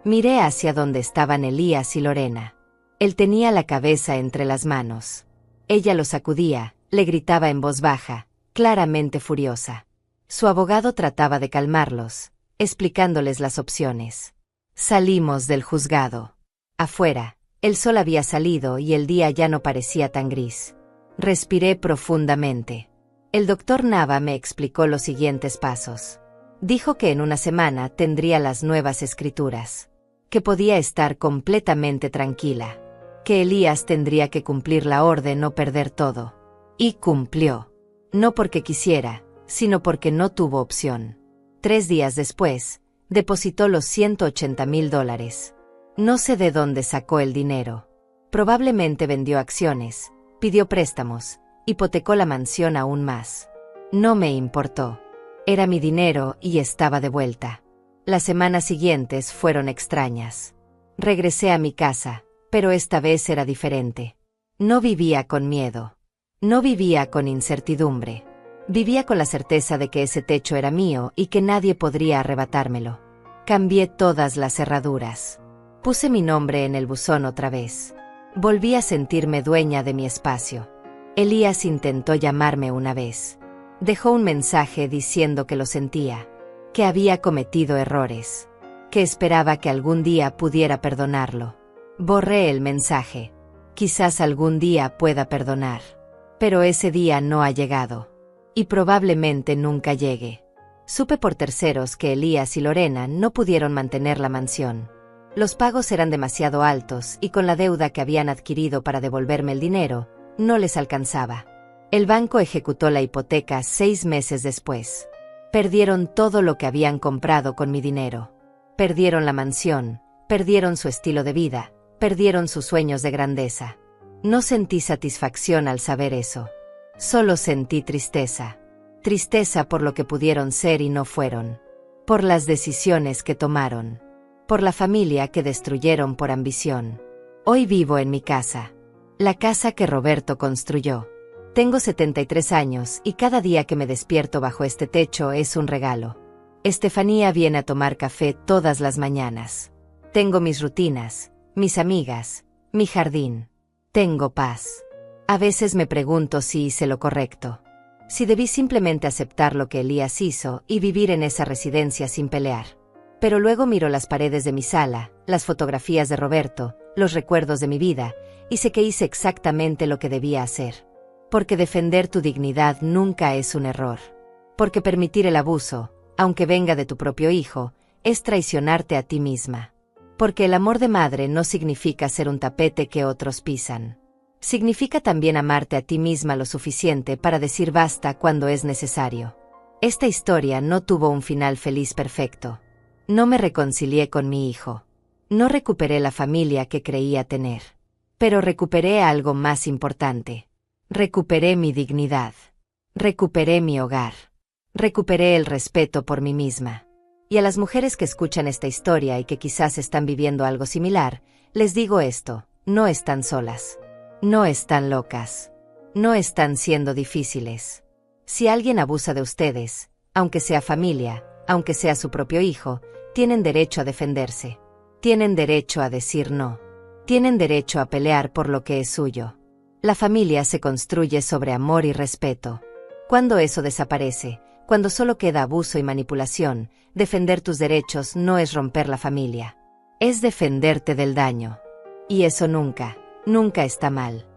Miré hacia donde estaban Elías y Lorena. Él tenía la cabeza entre las manos. Ella lo sacudía, le gritaba en voz baja, claramente furiosa. Su abogado trataba de calmarlos, explicándoles las opciones. Salimos del juzgado. Afuera, el sol había salido y el día ya no parecía tan gris. Respiré profundamente. El doctor Nava me explicó los siguientes pasos. Dijo que en una semana tendría las nuevas escrituras. Que podía estar completamente tranquila. Que Elías tendría que cumplir la orden o perder todo. Y cumplió. No porque quisiera, sino porque no tuvo opción. 3 días después, depositó los $180,000. No sé de dónde sacó el dinero. Probablemente vendió acciones, pidió préstamos, hipotecó la mansión aún más. No me importó. Era mi dinero y estaba de vuelta. Las semanas siguientes fueron extrañas. Regresé a mi casa, pero esta vez era diferente. No vivía con miedo. No vivía con incertidumbre. Vivía con la certeza de que ese techo era mío y que nadie podría arrebatármelo. Cambié todas las cerraduras. Puse mi nombre en el buzón otra vez. Volví a sentirme dueña de mi espacio. Elías intentó llamarme una vez. Dejó un mensaje diciendo que lo sentía, que había cometido errores, que esperaba que algún día pudiera perdonarlo. Borré el mensaje. Quizás algún día pueda perdonar. Pero ese día no ha llegado. Y probablemente nunca llegue. Supe por terceros que Elías y Lorena no pudieron mantener la mansión. Los pagos eran demasiado altos y con la deuda que habían adquirido para devolverme el dinero, no les alcanzaba. El banco ejecutó la hipoteca 6 meses después. Perdieron todo lo que habían comprado con mi dinero. Perdieron la mansión, perdieron su estilo de vida, perdieron sus sueños de grandeza. No sentí satisfacción al saber eso. Solo sentí tristeza. Tristeza por lo que pudieron ser y no fueron. Por las decisiones que tomaron. Por la familia que destruyeron por ambición. Hoy vivo en mi casa. La casa que Roberto construyó. Tengo 73 años y cada día que me despierto bajo este techo es un regalo. Estefanía viene a tomar café todas las mañanas. Tengo mis rutinas, mis amigas, mi jardín. Tengo paz. A veces me pregunto si hice lo correcto. Si debí simplemente aceptar lo que Elías hizo y vivir en esa residencia sin pelear. Pero luego miro las paredes de mi sala, las fotografías de Roberto, los recuerdos de mi vida, y sé que hice exactamente lo que debía hacer. Porque defender tu dignidad nunca es un error. Porque permitir el abuso, aunque venga de tu propio hijo, es traicionarte a ti misma. Porque el amor de madre no significa ser un tapete que otros pisan. Significa también amarte a ti misma lo suficiente para decir basta cuando es necesario. Esta historia no tuvo un final feliz perfecto. No me reconcilié con mi hijo. No recuperé la familia que creía tener. Pero recuperé algo más importante. Recuperé mi dignidad. Recuperé mi hogar. Recuperé el respeto por mí misma. Y a las mujeres que escuchan esta historia y que quizás están viviendo algo similar, les digo esto: no están solas. No están locas. No están siendo difíciles. Si alguien abusa de ustedes, aunque sea familia, aunque sea su propio hijo, tienen derecho a defenderse. Tienen derecho a decir no. Tienen derecho a pelear por lo que es suyo. La familia se construye sobre amor y respeto. Cuando eso desaparece, cuando solo queda abuso y manipulación, defender tus derechos no es romper la familia. Es defenderte del daño. Y eso nunca, nunca está mal.